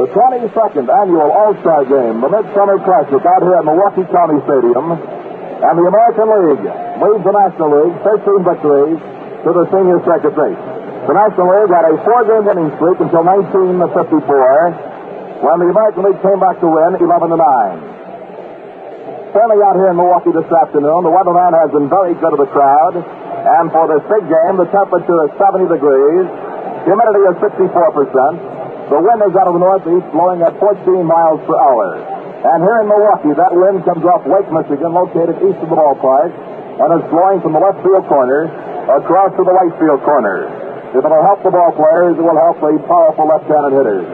The 22nd annual All-Star Game, the Midsummer Classic out here at Milwaukee County Stadium. And the American League leads the National League 13 victories to the senior circuit race. The National League had a 4-game winning streak until 1954, when the American League came back to win 11-9. Standing out here in Milwaukee this afternoon, the weatherman has been very good to the crowd. And for this big game, the temperature is 70 degrees. Humidity is 64%. The wind is out of the northeast, blowing at 14 miles per hour. And here in Milwaukee, that wind comes off Lake Michigan, located east of the ballpark, and is blowing from the left field corner across to the right field corner. If it will help the ball players, it will help the powerful left-handed hitters.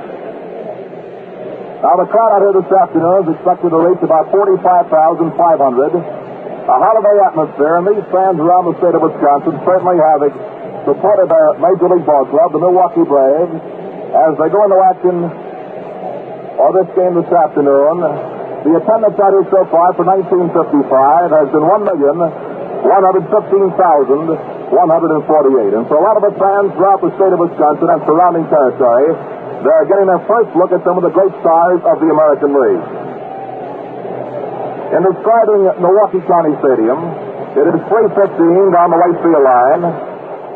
Now, the crowd out here this afternoon is expected to reach about 45,500. A holiday atmosphere, and these fans around the state of Wisconsin certainly have supported their Major League Ball Club, the Milwaukee Braves, as they go into action for this game this afternoon. The attendance out here so far for 1955 has been 1,115,148. And for a lot of the fans throughout the state of Wisconsin and surrounding territory, they're getting their first look at some of the great stars of the American League. In describing Milwaukee County Stadium, it is 315 down the right field line,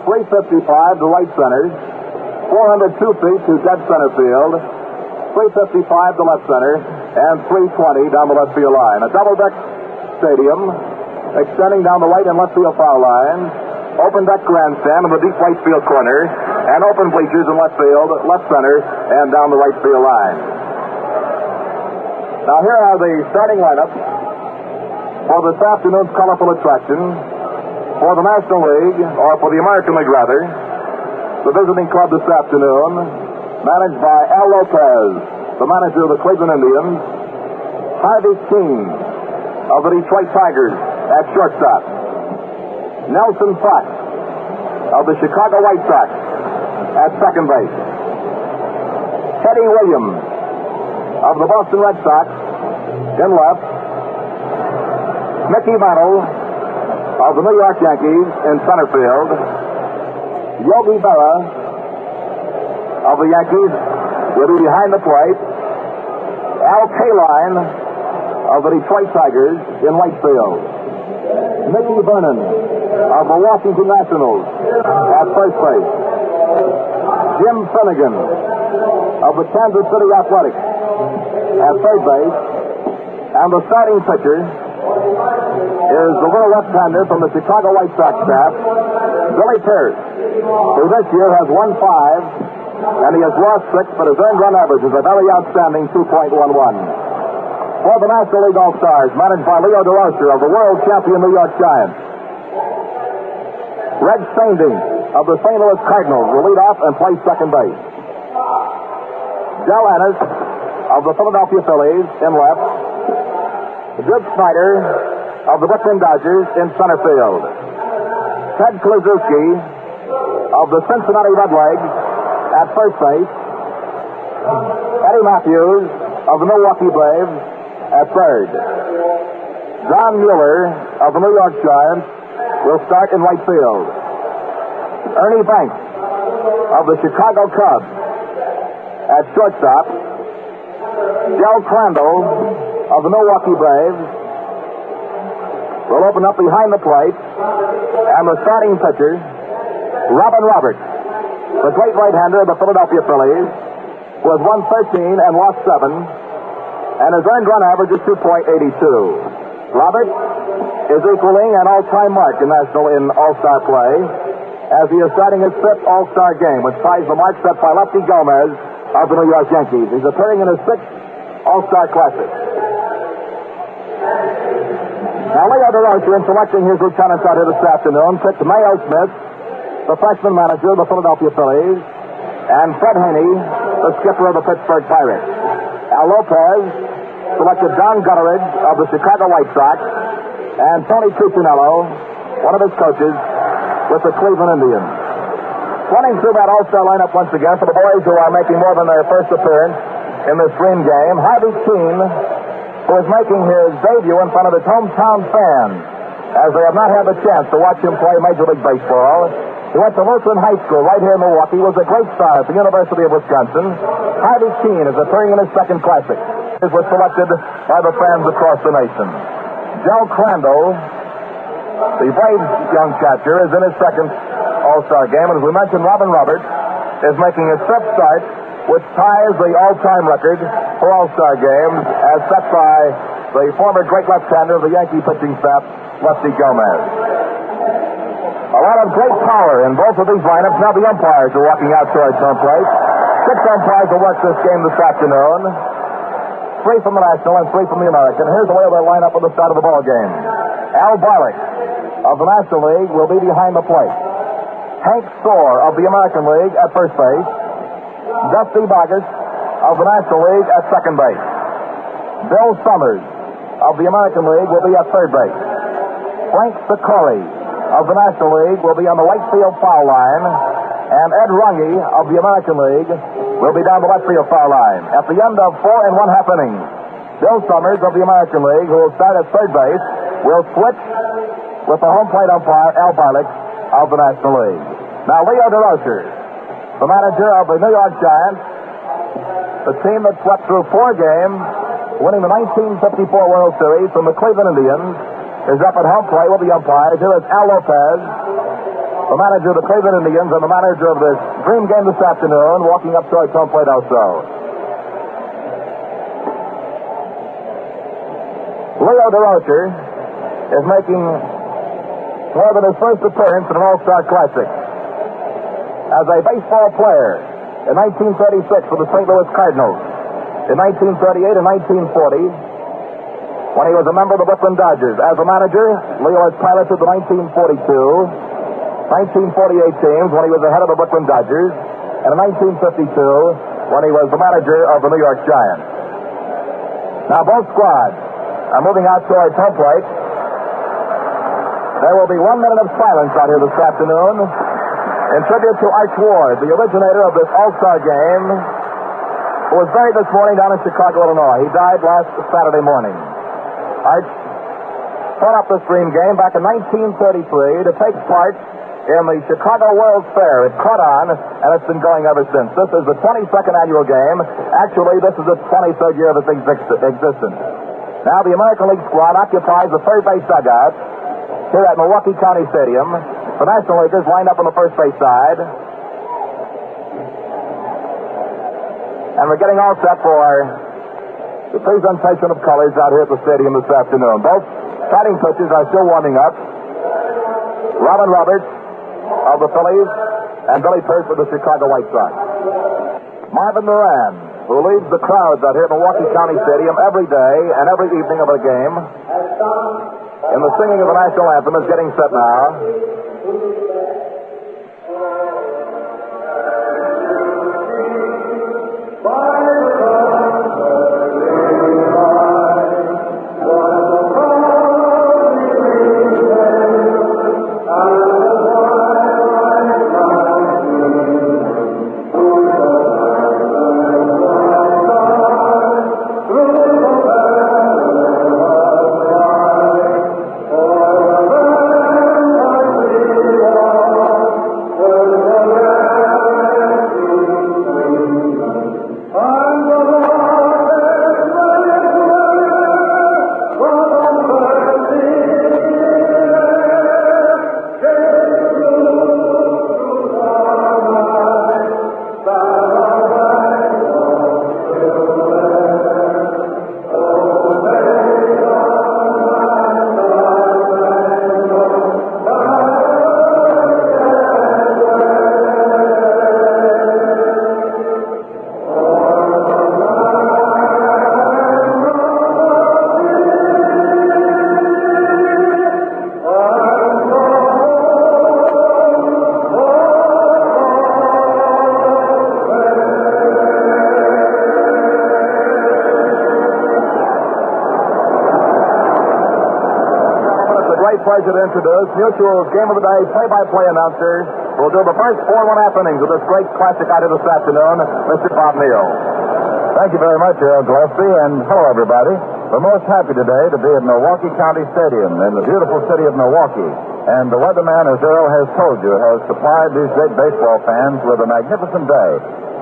355 to right center, 402 feet to dead center field, 355 to left center, and 320 down the left field line. A double-deck stadium extending down the right and left field foul lines, open deck grandstand in the deep right field corner, and open bleachers in left field, left center, and down the right field line. Now here are the starting lineups for this afternoon's colorful attraction for the National League, or for the American League rather. The visiting club this afternoon, managed by Al Lopez, the manager of the Cleveland Indians, Harvey Keene of the Detroit Tigers at shortstop, Nelson Fox of the Chicago White Sox at second base, Teddy Williams of the Boston Red Sox in left, Mickey Mantle of the New York Yankees in center field, Yogi Berra of the Yankees will be behind the plate, Al Kaline of the Detroit Tigers in right field, Mickey Vernon of the Washington Nationals at first base, Jim Finnegan of the Kansas City Athletics at third base, and the starting pitcher is the little left-hander from the Chicago White Sox staff, Billy Pierce, who this year has won 5, and he has lost 6, but his earned run average is a very outstanding 2.11. For the National League All-Stars, managed by Leo DeRocher of the world champion New York Giants, Red Sainding of the St. Louis Cardinals will lead off and play second base. Del Ennis of the Philadelphia Phillies in left, Jud Snyder of the Brooklyn Dodgers in center field, Ted Kluszewski of the Cincinnati Redlegs at first base, Eddie Matthews of the Milwaukee Braves at third. John Mueller of the New York Giants will start in right field. Ernie Banks of the Chicago Cubs at shortstop. Del Crandall of the Milwaukee Braves will open up behind the plate, and the starting pitcher, Robin Roberts, the great right-hander of the Philadelphia Phillies, who has won 13 and lost 7, and his earned run average is 2.82. Roberts is equaling an all-time mark in All-Star play, as he is starting his 5th All-Star game, which ties the mark set by Lefty Gomez of the New York Yankees. He's appearing in his 6th All-Star Classic. Now, Leo DeRocher, in selecting his lieutenants out here this afternoon, picked Mayo Smith, the freshman manager of the Philadelphia Phillies, and Fred Haney, the skipper of the Pittsburgh Pirates. Al Lopez selected Don Gutteridge of the Chicago White Sox, and Tony Cuccinello, one of his coaches, with the Cleveland Indians. Running through that All-Star lineup once again for the boys who are making more than their first appearance in this dream game. Harvey Keene, who is making his debut in front of his hometown fans, as they have not had the chance to watch him play Major League Baseball. He went to Lutheran High School right here in Milwaukee. Was a great star at the University of Wisconsin. Harvey Keene is appearing in his second classic. This was selected by the fans across the nation. Joe Crandall, the Braves young catcher, is in his second All-Star game. And as we mentioned, Robin Roberts is making his fifth start, which ties the all-time record for All-Star games as set by the former great left-hander of the Yankee pitching staff, Lefty Gomez. A lot of great power in both of these lineups. Now the umpires are walking out towards home plate. 6 umpires will watch this game this afternoon. 3 from the National and 3 from the American. Here's the way they'll line up on the start of the ball game. Al Barlick of the National League will be behind the plate. Hank Storr of the American League at first base. Dusty Boggess of the National League at second base. Bill Summers of the American League will be at third base. Frank Sikori of the National League will be on the right field foul line. And Ed Runge of the American League will be down the left field foul line. At the end of 4 1/2 innings, Bill Summers of the American League, who will start at third base, will switch with the home plate umpire, Al Barlick of the National League. Now, Leo DeRocher, the manager of the New York Giants, the team that swept through 4 games, winning the 1954 World Series from the Cleveland Indians, is up at home plate with the umpires. Here is Al Lopez, the manager of the Cleveland Indians and the manager of this dream game this afternoon, walking up towards home plate also. Leo DeRocher is making more than his first appearance in an All-Star Classic. As a baseball player in 1936 for the St. Louis Cardinals, in 1938 and 1940, when he was a member of the Brooklyn Dodgers. As a manager, Leo has piloted the 1942, 1948 teams when he was the head of the Brooklyn Dodgers, and in 1952 when he was the manager of the New York Giants. Now both squads are moving out towards home plate. There will be 1 minute of silence out here this afternoon in tribute to Arch Ward, the originator of this All-Star game, who was buried this morning down in Chicago, Illinois. He died last Saturday morning. Arch set up this dream game back in 1933 to take part in the Chicago World's Fair. It caught on, and it's been going ever since. This is the 22nd annual game. Actually, this is its 23rd year of its existence. Now, the American League squad occupies the third base dugout here at Milwaukee County Stadium. The National Leaguers lined up on the first base side. And we're getting all set for the presentation of colors out here at the stadium this afternoon. Both starting pitchers are still warming up. Robin Roberts of the Phillies and Billy Pearce of the Chicago White Sox. Marvin Moran, who leads the crowds out here at Milwaukee County Stadium every day and every evening of a game, in the singing of the national anthem, is getting set now. Pleasure to introduce Mutual's Game of the Day play-by-play announcer who will do the first 4 1/2 innings of this great classic out of this afternoon, Mr. Bob Neal. Thank you very much, Earl Gillespie, and hello, everybody. We're most happy today to be at Milwaukee County Stadium in the beautiful city of Milwaukee. And the weatherman, as Earl has told you, has supplied these great baseball fans with a magnificent day.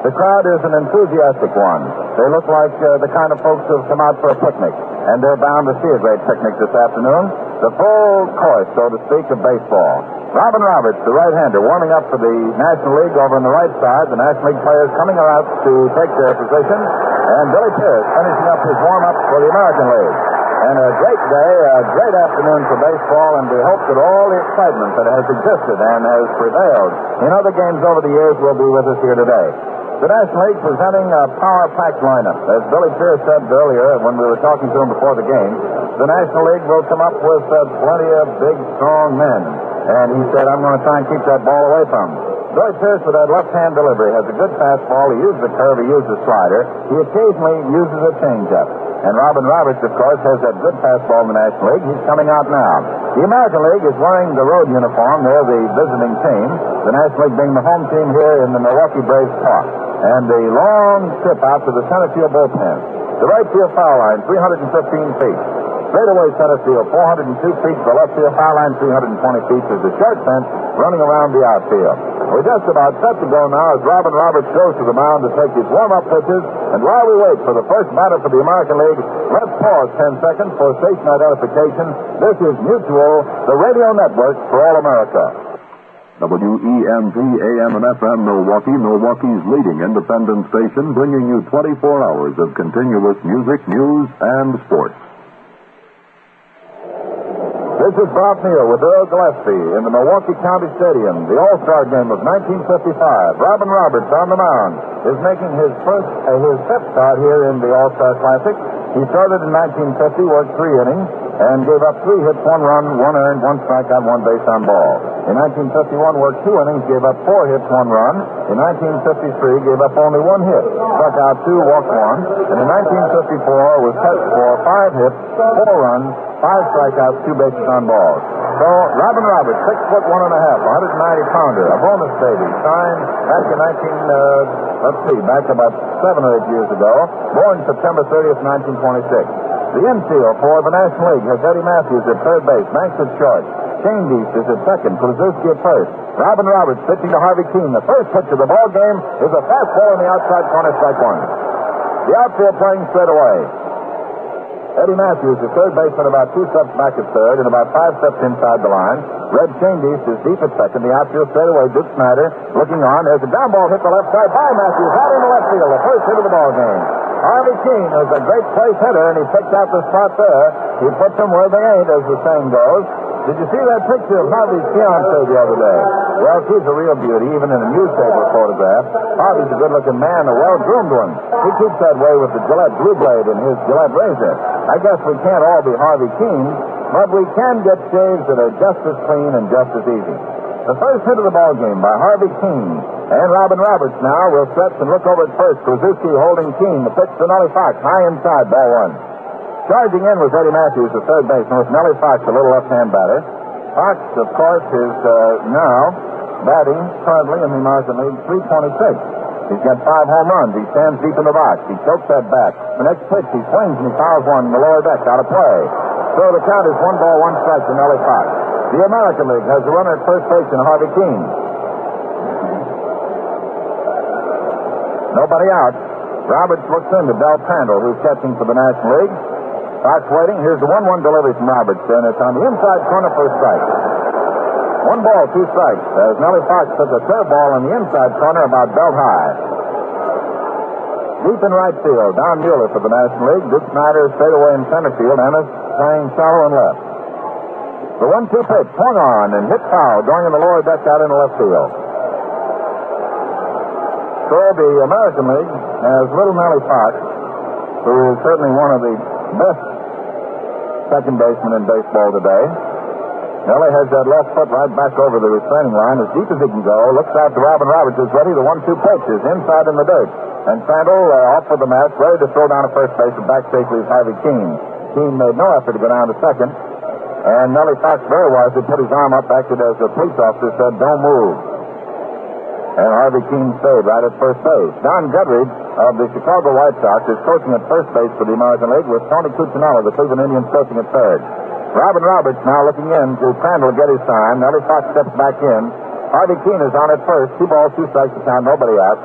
The crowd is an enthusiastic one. They look like the kind of folks who have come out for a picnic, and they're bound to see a great picnic this afternoon. The full course, so to speak, of baseball. Robin Roberts, the right-hander, warming up for the National League over on the right side. The National League players coming out to take their position. And Billy Pierce finishing up his warm-up for the American League. And a great day, a great afternoon for baseball, and we hope that all the excitement that has existed and has prevailed in other games over the years will be with us here today. The National League presenting a power-packed lineup. As Billy Pierce said earlier when we were talking to him before the game, the National League will come up with plenty of big, strong men. And he said, I'm going to try and keep that ball away from him. Billy Pierce, with that left-hand delivery, has a good fastball. He uses the curve. He uses the slider. He occasionally uses a changeup. And Robin Roberts, of course, has that good fastball in the National League. He's coming out now. The American League is wearing the road uniform. They're the visiting team. The National League being the home team here in the Milwaukee Braves park. And the long trip out to the center field bullpen. The right field foul line, 315 feet. Straightaway center field, 402 feet. The left field foul line, 320 feet. There's a short fence running around the outfield. We're just about set to go now as Robin Roberts goes to the mound to take his warm-up pitches. And while we wait for the first batter for the American League, let's pause 10 seconds for station identification. This is Mutual, the radio network for all America. WEMP AM and FM Milwaukee, Milwaukee's leading independent station, bringing you 24 hours of continuous music, news, and sports. This is Bob Neal with Earl Gillespie in the Milwaukee County Stadium. The All-Star game of 1955. Robin Roberts on the mound is making his fifth start here in the All-Star Classic. He started in 1950, worked 3 innings, and gave up 3 hits, 1 run, 1 earned, 1 strikeout, 1 base on ball. In 1951, worked 2 innings, gave up 4 hits, 1 run. In 1953, gave up only 1 hit, struck out 2, walked 1. And in 1954, was touched for 5 hits, 4 runs, 5 strikeouts, 2 bases on balls. So, Robin Roberts, 6 foot 1 and a half, 190 pounder, a bonus baby, signed back in back about 7 or 8 years ago, born September 30th, 1926. The infield for the National League has Eddie Matthews at third base, Manx at short, Shane Deese is at second, Kluszewski at first. Robin Roberts pitching to Harvey Keene. The first pitch of the ball game is a fastball in the outside corner, strike 1. The outfield playing straight away. Eddie Matthews, the third baseman, about 2 steps back at third and about 5 steps inside the line. Red Shane Deese is deep at second. The outfield straight away. Duke Snyder looking on. There's a ground ball hit the left side by Matthews out in the left field. The first hit of the ball game. Harvey Keene is a great place hitter, and he picked out the spot there. He puts them where they ain't, as the saying goes. Did you see that picture of Harvey's fiancée the other day? Well, she's a real beauty, even in a newspaper photograph. Harvey's a good-looking man, a well-groomed one. He keeps that way with the Gillette Blue Blade and his Gillette razor. I guess we can't all be Harvey Keene, but we can get shaves that are just as clean and just as easy. The first hit of the ball game by Harvey Keene. And Robin Roberts now will stretch and look over at first. Kluszewski holding Keene. The pitch to Nellie Fox, high inside, ball 1. Charging in was Eddie Matthews, the third baseman, with Nellie Fox, a little left-hand batter. Fox, of course, is now batting currently in the American League .326. He's got 5 home runs. He stands deep in the box. He chokes that bat. The next pitch, he swings and he fouls one in the lower deck, out of play. So the count is 1 ball, 1 strike to Nellie Fox. The American League has a runner at first base in Harvey Keene. Nobody out. Roberts looks into Del Crandall, who's catching for the National League. Fox waiting. Here's the 1-1 delivery from Roberts, and it's on the inside corner for a strike. 1 ball, 2 strikes, as Nellie Fox took a third ball in the inside corner about belt high. Deep in right field, Don Mueller for the National League. Duke Snyder straight away in center field. Ennis playing shallow and left. The 1-2 pitch swung on and hit foul, going in the lower deck out in the left field. So the American League has little Nellie Fox, who is certainly one of the best second basemen in baseball today. Nellie has that left foot right back over the restraining line, as deep as he can go. Looks out to Robin Roberts, who's ready. The 1-2 pitch is inside in the dirt. And Crandall off for the match, ready to throw down to first base, and back safely is Harvey Keene. Keene made no effort to go down to second. And Nellie Fox very wisely put his arm up, acted as the police officer said, don't move. And Harvey Keene stayed right at first base. Don Gudridge of the Chicago White Sox is coaching at first base for the American League, with Tony Cuccinella, the Cleveland Indians, coaching at third. Robin Roberts now looking in to Crandall to get his sign. Nellie Fox steps back in. Harvey Keene is on at first. 2 balls, 2 strikes to count. Nobody out.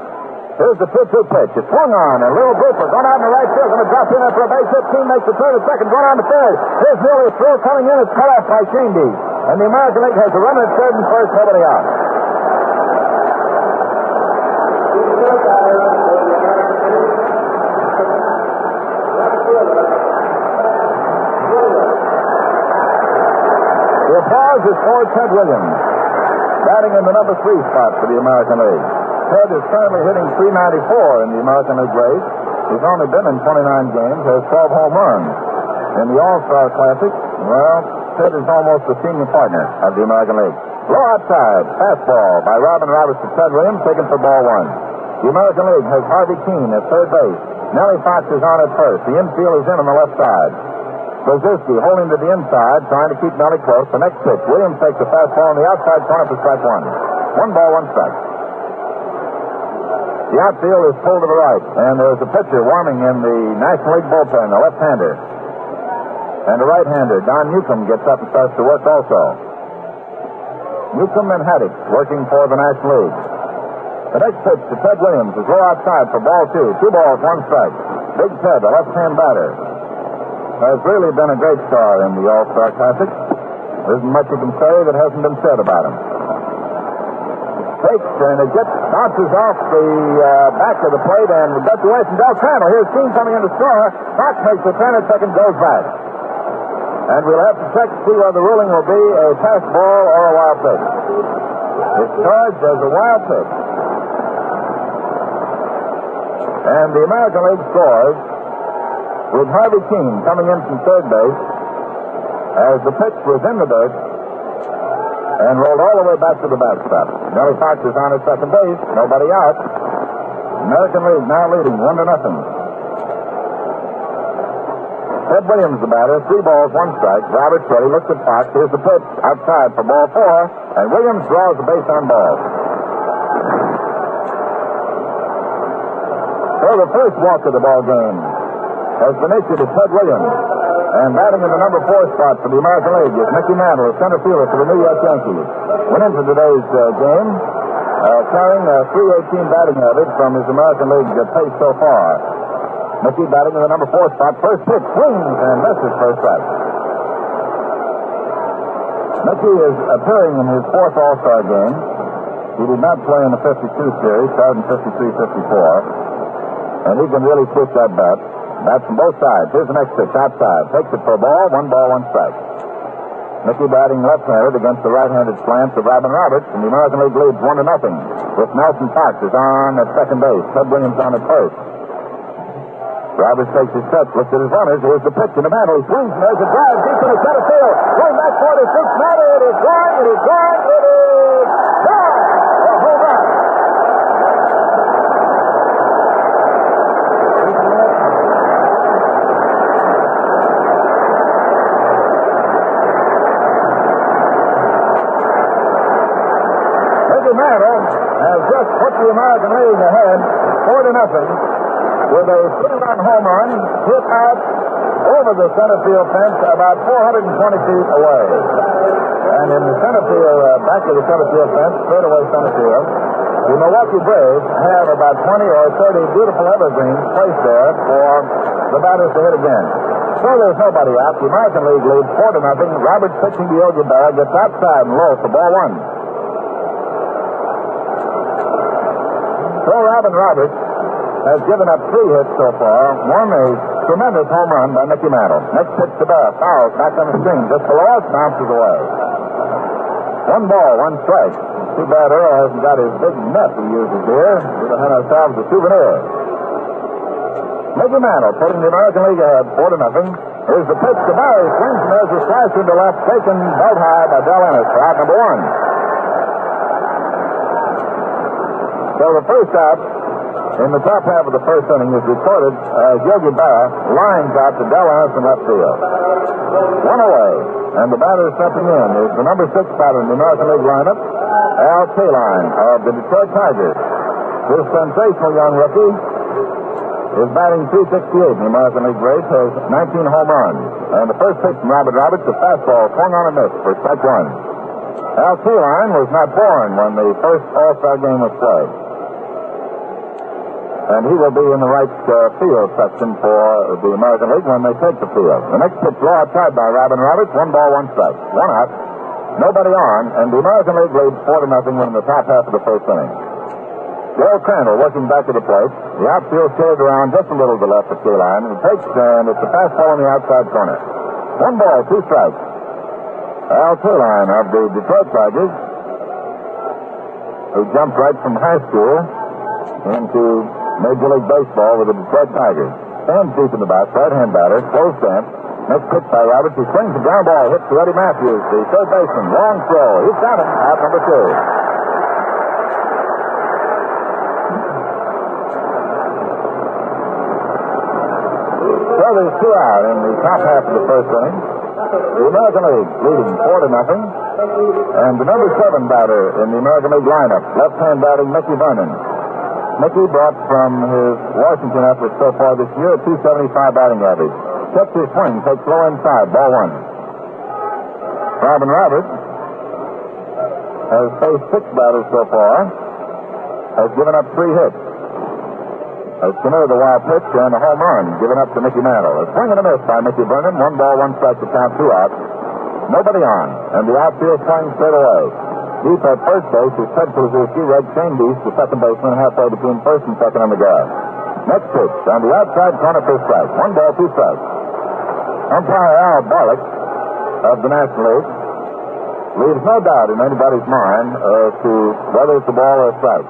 Here's the 2-2 pitch. It's swung on. And Little Grouper going out in the right field. Going to drop in there for a base hit. Keene makes the turn at second. Going on to third. Here's Neely's throw coming in. It's cut off by Shindy. And the American League has a runner at third and first. Nobody out. The applause is for Ted Williams, batting in the number 3 spot for the American League. Ted is currently hitting .394 in the American League race. He's only been in 29 games, has 12 home runs. In the All-Star Classic, well, Ted is almost the senior partner of the American League. Low outside, fastball by Robin Roberts to Ted Williams, taken for ball 1. The American League has Harvey Keene at third base. Nellie Fox is on at first. The infield is in on the left side. Kozuski holding to the inside, trying to keep Nellie close. The next pitch, Williams takes a fastball on the outside corner for strike 1. 1 ball, 1 strike. The outfield is pulled to the right, and there's a pitcher warming in the National League bullpen, a left-hander. And a right-hander, Don Newcomb, gets up and starts to work also. Newcomb and Haddock working for the National League. The next pitch to Ted Williams is low outside for ball 2. 2 balls, 1 strike. Big Ted, a left-hand batter, has really been a great star in the All-Star Classic. There isn't much you can say that hasn't been said about him. Takes and it bounces off the back of the plate and gets away from Del Crandall. Here's Keene coming in to score. Fox makes the turn at second, goes back. And we'll have to check to see whether the ruling will be a pass ball or a wild pitch. It's charged as a wild pitch. And the American League scores with Harvey Keene coming in from third base as the pitch was in the dirt and rolled all the way back to the backstop. Nellie Fox is on at second base. Nobody out. American League now leading 1-0. Ted Williams, the batter, 3 balls, 1 strike. Roberts ready, looks at Fox. Here's the pitch outside for ball 4, and Williams draws the base on ball. So the first walk of the ball game has been issued to Ted Williams. And batting in the number 4 spot for the American League is Mickey Mantle, a center fielder for the New York Yankees. Went into today's game carrying a .318 batting average from his American League pace so far. Mickey batting in the number 4 spot. First pitch, swings and misses for a strike. Mickey is appearing in his 4th All-Star game. He did not play in the 52 series, started in 53-54. And he can really push that bat. Bats from both sides. Here's the next pitch, outside. Takes it for a ball, 1 ball, 1 strike. Mickey batting left-handed against the right-handed slants of Robin Roberts, and the American League leads 1-0. With Nelson Fox is on at second base. Ted Williams on at first. Roberts takes his step, looks at his runners. Here's the pitch in the Mantle. He swings, and there's a drive deep in the center field. Going back for it is Big Matter. It is gone. It is gone. It is gone. A home run. Mantle has just put the American League ahead 4-0 with a 3-run home run hit out over the center field fence about 420 feet away. And in the center field, back of the center field fence, straight away center field, the Milwaukee Braves have about 20 or 30 beautiful evergreens placed there for the batters to hit again. So there's nobody out. The American League leads 4-0. Roberts pitching to Yogi Berra, gets outside and low for ball 1. So Robin Roberts has given up 3 hits so far. One a tremendous home run by Mickey Mantle. Next pitch to Berra, fouls back on the string. Just below us, bounces away. 1 ball, 1 strike. Too bad Earl hasn't got his big net he uses here. We'd have had ourselves a souvenir. Mickey Mantle putting the American League ahead 4-0. Here's the pitch to Berra. He swings and there's a slice into left, taken belt high by Del Ennis for out number 1. So the first out in the top half of the first inning is recorded as Yogi Berra lines out to Del Ennis in left field. 1 away, and the batter stepping in is the number 6 batter in the American League lineup, Al Kaline of the Detroit Tigers. This sensational young rookie is batting .368 in the American League race, has 19 home runs. And the first pitch from Robert Roberts, a fastball swung on a miss for strike one. Al Kaline was not born when the first All-Star game was played. And he will be in the right field section for the American League when they take the field. The next pitch low outside by Robin Roberts, 1 ball, 1 strike. 1 out, nobody on, and the American League leads 4-0 in the top half of the first inning. Joe Crandall working back to the plate. The outfield shaded around just a little to the left of Kaline. He takes, and it's a fastball in the outside corner. 1 ball, 2 strikes. Al Kaline of the Detroit Tigers, who jumped right from high school into Major League Baseball with the Detroit Tigers. Stands deep in the bat, right-hand batter, close stance. Next pitch by Roberts. He swings the ground ball, hits to Eddie Matthews, the third baseman. Long throw. He's got him. Out number 2. So there's 2 out in the top half of the first inning. The American League leading 4-0. And the number 7 batter in the American League lineup, left-hand batting Mickey Vernon. Mickey brought from his Washington effort so far this year a .275 batting average. Checks his swing, takes low inside, ball 1. Robin Roberts has faced 6 batters so far, has given up 3 hits. Has committed a wild pitch and a home run given up to Mickey Mantle. A swing and a miss by Mickey Vernon, 1 ball, 1 strike to count, 2 out. Nobody on, and the outfield swing straight away. Deep at first base is Ted Kluszewski, Red Chandies, the second baseman, halfway between first and second on the grass. Next pitch, on the outside corner for strike. 1 ball, 2 strikes. Umpire Al Barlick of the National League leaves no doubt in anybody's mind as to whether it's a ball or a strike.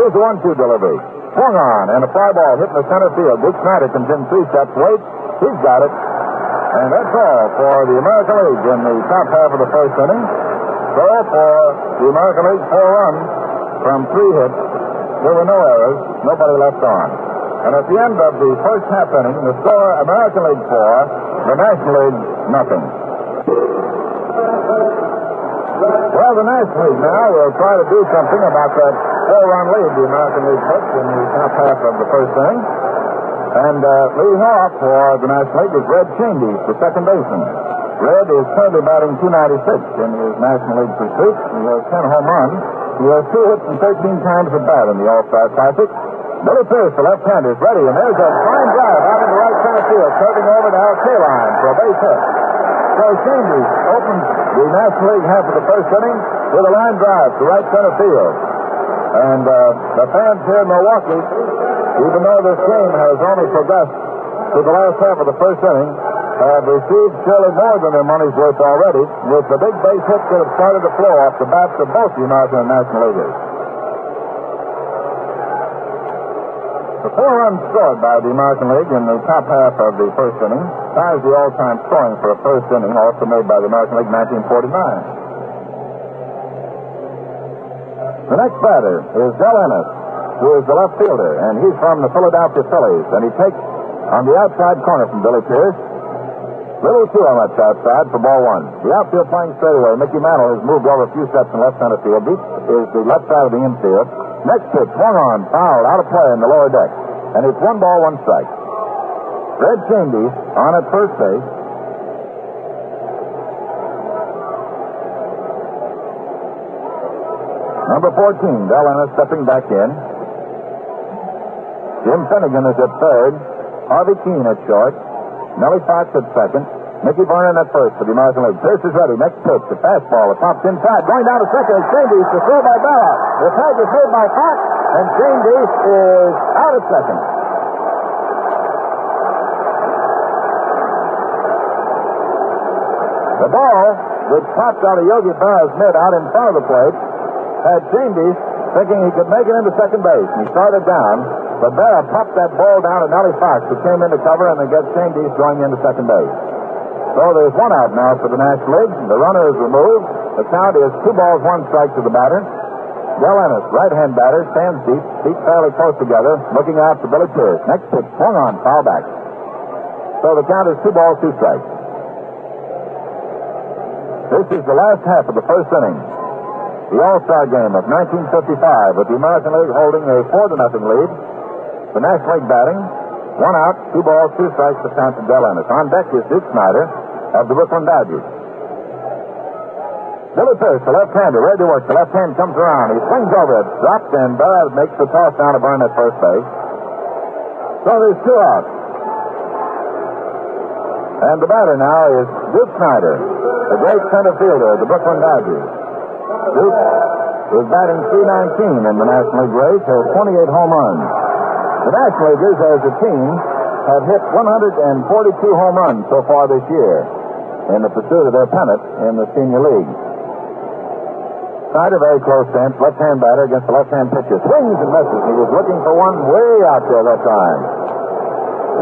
Here's the 1-2 delivery. Swung on, and a fly ball hit in the center field. Dick Snyder comes in 3 steps, waits. He's got it. And that's all for the American League in the top half of the first inning. So for the American League, 4 runs from 3 hits. There were no errors, nobody left on. And at the end of the first half inning, the score, American League 4, the National League, nothing. Well, the National League now will try to do something about that 4-run lead the American League took in the top half of the first inning. And leading off for the National League is Red Chandies, the second baseman. Red is currently batting .296 in his National League pursuit. He has 10 home runs. He has 2 hits and 13 times at bat in the All-Star Classic. Billy Pierce, the left-hander, is ready, and there's a fine drive out into right center field, curving over to Al Kaline for a base hit. So Chandies opens the National League half of the first inning with a line drive to right center field. And the fans here in Milwaukee, even though this game has only progressed to the last half of the first inning, have received surely more than their money's worth already with the big base hits that have started to flow off the bats of both the American and National Leaguers. The 4 runs scored by the American League in the top half of the first inning ties the all-time scoring for a first inning, also made by the American League in 1949. The next batter is Del Ennis, who is the left fielder, and he's from the Philadelphia Phillies, and he takes on the outside corner from Billy Pierce. Little 2 on that outside for ball 1. The outfield playing straight away. Mickey Mantle has moved over a few steps in left center field. Deep is the left side of the infield. Next pitch, swung on, fouled, out of play in the lower deck. And it's 1 ball, 1 strike. Red Chandies on at first base. Number 14, Del Ennis stepping back in. Jim Finnegan is at third. Harvey Keene at short. Nellie Fox at second. Mickey Vernon at first for the American League. Pierce is ready. Next pitch, the fastball. It pops inside. Going down to second is Chandies to throw by Bella. The tag is made by Fox, and Chandies is out at second. The ball, which popped out of Yogi Berra's mitt out in front of the plate, had Chandies thinking he could make it into second base. And he started down. But Berra popped that ball down to Nellie Fox, who came into cover, and they get Chandies going into second base. So there's 1 out now for the National League. The runner is removed. The count is 2 balls, 1 strike to the batter. Del Ennis, right-hand batter, stands deep, feet fairly close together, looking out for Billy Pierce. Next pitch, swung on, foul back. So the count is 2 balls, 2 strikes. This is the last half of the first inning. The All-Star game of 1955, with the American League holding a 4-0 lead the National League batting. 1 out, 2 balls, 2 strikes to count to Del Ennis. On deck is Duke Snyder of the Brooklyn Dodgers. Billy Pierce, the left-hander, ready to work. The left hand comes around. He swings over it, drops, and makes the toss down to Byrne at first base. So there's 2 out. And the batter now is Duke Snyder, the great center fielder of the Brooklyn Dodgers. Duke is batting .319 in the National League race, has 28 home runs. The National Leaguers, as a team, have hit 142 home runs so far this year in the pursuit of their pennant in the Senior League. Snyder very close stance, left-hand batter against the left-hand pitcher. Swings and misses. He was looking for one way out there that time.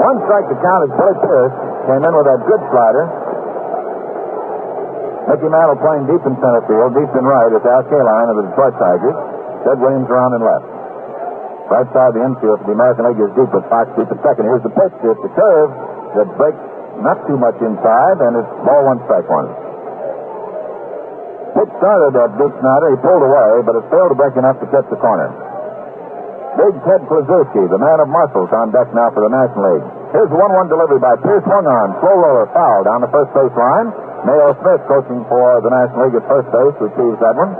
1 strike to count as Billy Pierce came in with that good slider. Mickey Mantle playing deep in center field, deep in right at the Al Kaline of the Detroit Tigers. Ted Williams around in left. Right side of the infield for the American League is deep with Fox deep at second. Here's the pitch. It's a curve that breaks not too much inside, and it's ball 1, strike 1. Pitch started at Duke Snyder. He pulled away, but it failed to break enough to catch the corner. Big Ted Kluszewski, the man of muscles, on deck now for the National League. Here's the 1-1 delivery by Pierce. Swung on. Slow roller foul down the first base line. Mayo Smith, coaching for the National League at first base, receives that one.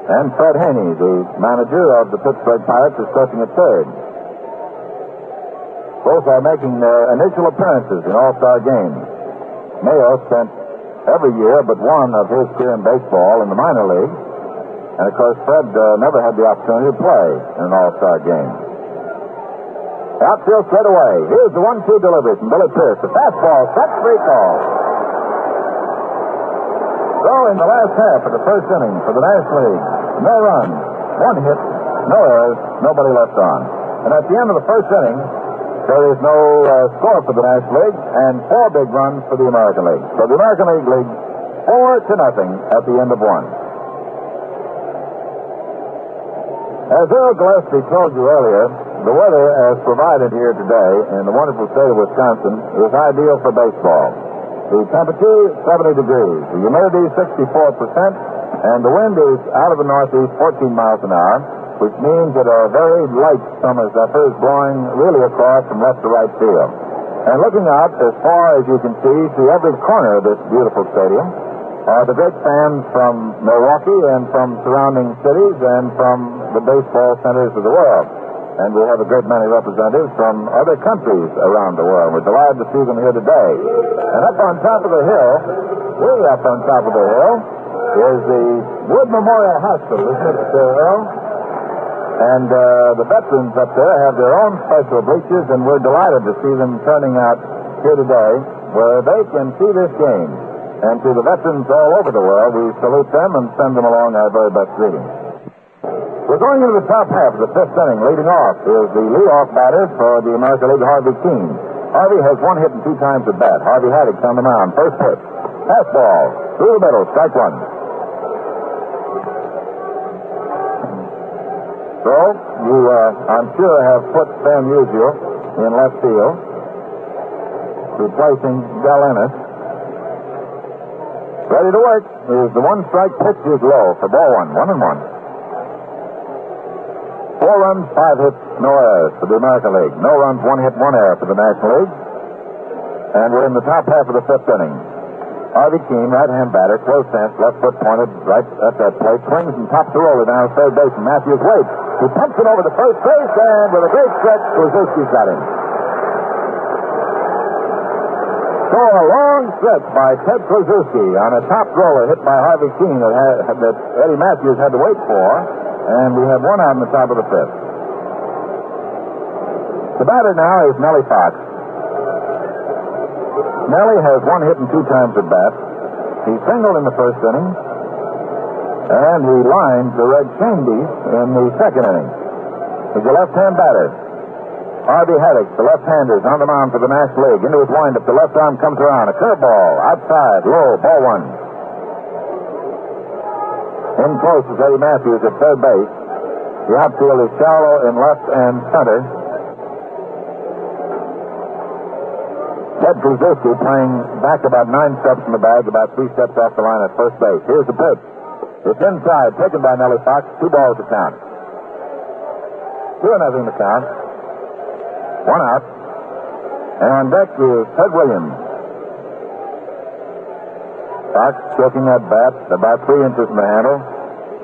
And Fred Haney, the manager of the Pittsburgh Pirates, is coaching at third. Both are making their initial appearances in All-Star games. Mayo spent every year but one of his career in baseball in the minor league. And, of course, Fred never had the opportunity to play in an All-Star game. Outfield straight away. Here's the 1-2 delivery from Billy Pierce. The fastball, strike-free call. So, in the last half of the first inning for the National League, no runs, 1 hit, no errors, nobody left on. And at the end of the first inning, there is no score for the National League and 4 big runs for the American League. So the American League leads 4-0 at the end of 1. As Earl Gillespie told you earlier, the weather as provided here today in the wonderful state of Wisconsin is ideal for baseball. The temperature, 70 degrees. The humidity, 64%. And the wind is out of the northeast, 14 miles an hour, which means that a very light summer zephyr is blowing really across from left to right field. And looking out as far as you can see through every corner of this beautiful stadium are the great fans from Milwaukee and from surrounding cities and from the baseball centers of the world. And we have a great many representatives from other countries around the world. We're delighted to see them here today. And up on top of the hill, way up on top of the hill, is the Wood Memorial Hospital, isn't it, Earl? And the veterans up there have their own special bleachers, and we're delighted to see them turning out here today where they can see this game. And to the veterans all over the world, we salute them and send them along our very best greetings. We're going into the top half of the 5th inning. Leading off is the leadoff batter for the American League, Harvey Keene. Harvey has 1 hit and 2 times at bat. Harvey Haddix on the mound. First pitch. Fastball. Through the middle. Strike 1. So, you, I'm sure, have put Sam Musial in left field, replacing Del Ennis. Ready to work is the 1-strike pitch is low for ball 1. 1-1. 4 runs, 5 hits, no errors for the American League. No runs, 1 hit, 1 error for the National League. And we're in the top half of the 5th inning. Harvey Keene, right-hand batter, close stance, left foot pointed right at that plate. Swings and tops the roller down to third base, and Matthews waits. He pumps it over to first base, and with a great stretch, Kluszewski's got him. So a long stretch by Ted Kluszewski on a top roller hit by Harvey Keene that Eddie Matthews had to wait for. And we have 1 out in the top of the 5th. The batter now is Nellie Fox. Nellie has 1 hit and 2 times at bat. He singled in the first inning, and he lined the Red Shandies in the 2nd inning. He's a left-hand batter. Harvey Haddix, the left-hander, is on the mound for the National League. Into his windup, the left arm comes around. A curveball, outside, low, ball 1. In close is Eddie Matthews at third base. The outfield is shallow in left and center. Ted Kluszewski playing back about 9 steps from the bag, about 3 steps off the line at first base. Here's the pitch. It's inside, taken by Nellie Fox. 2 balls to count. 2-0 the count. 1 out. And on deck is Ted Williams. Fox choking that bat about 3 inches from the handle.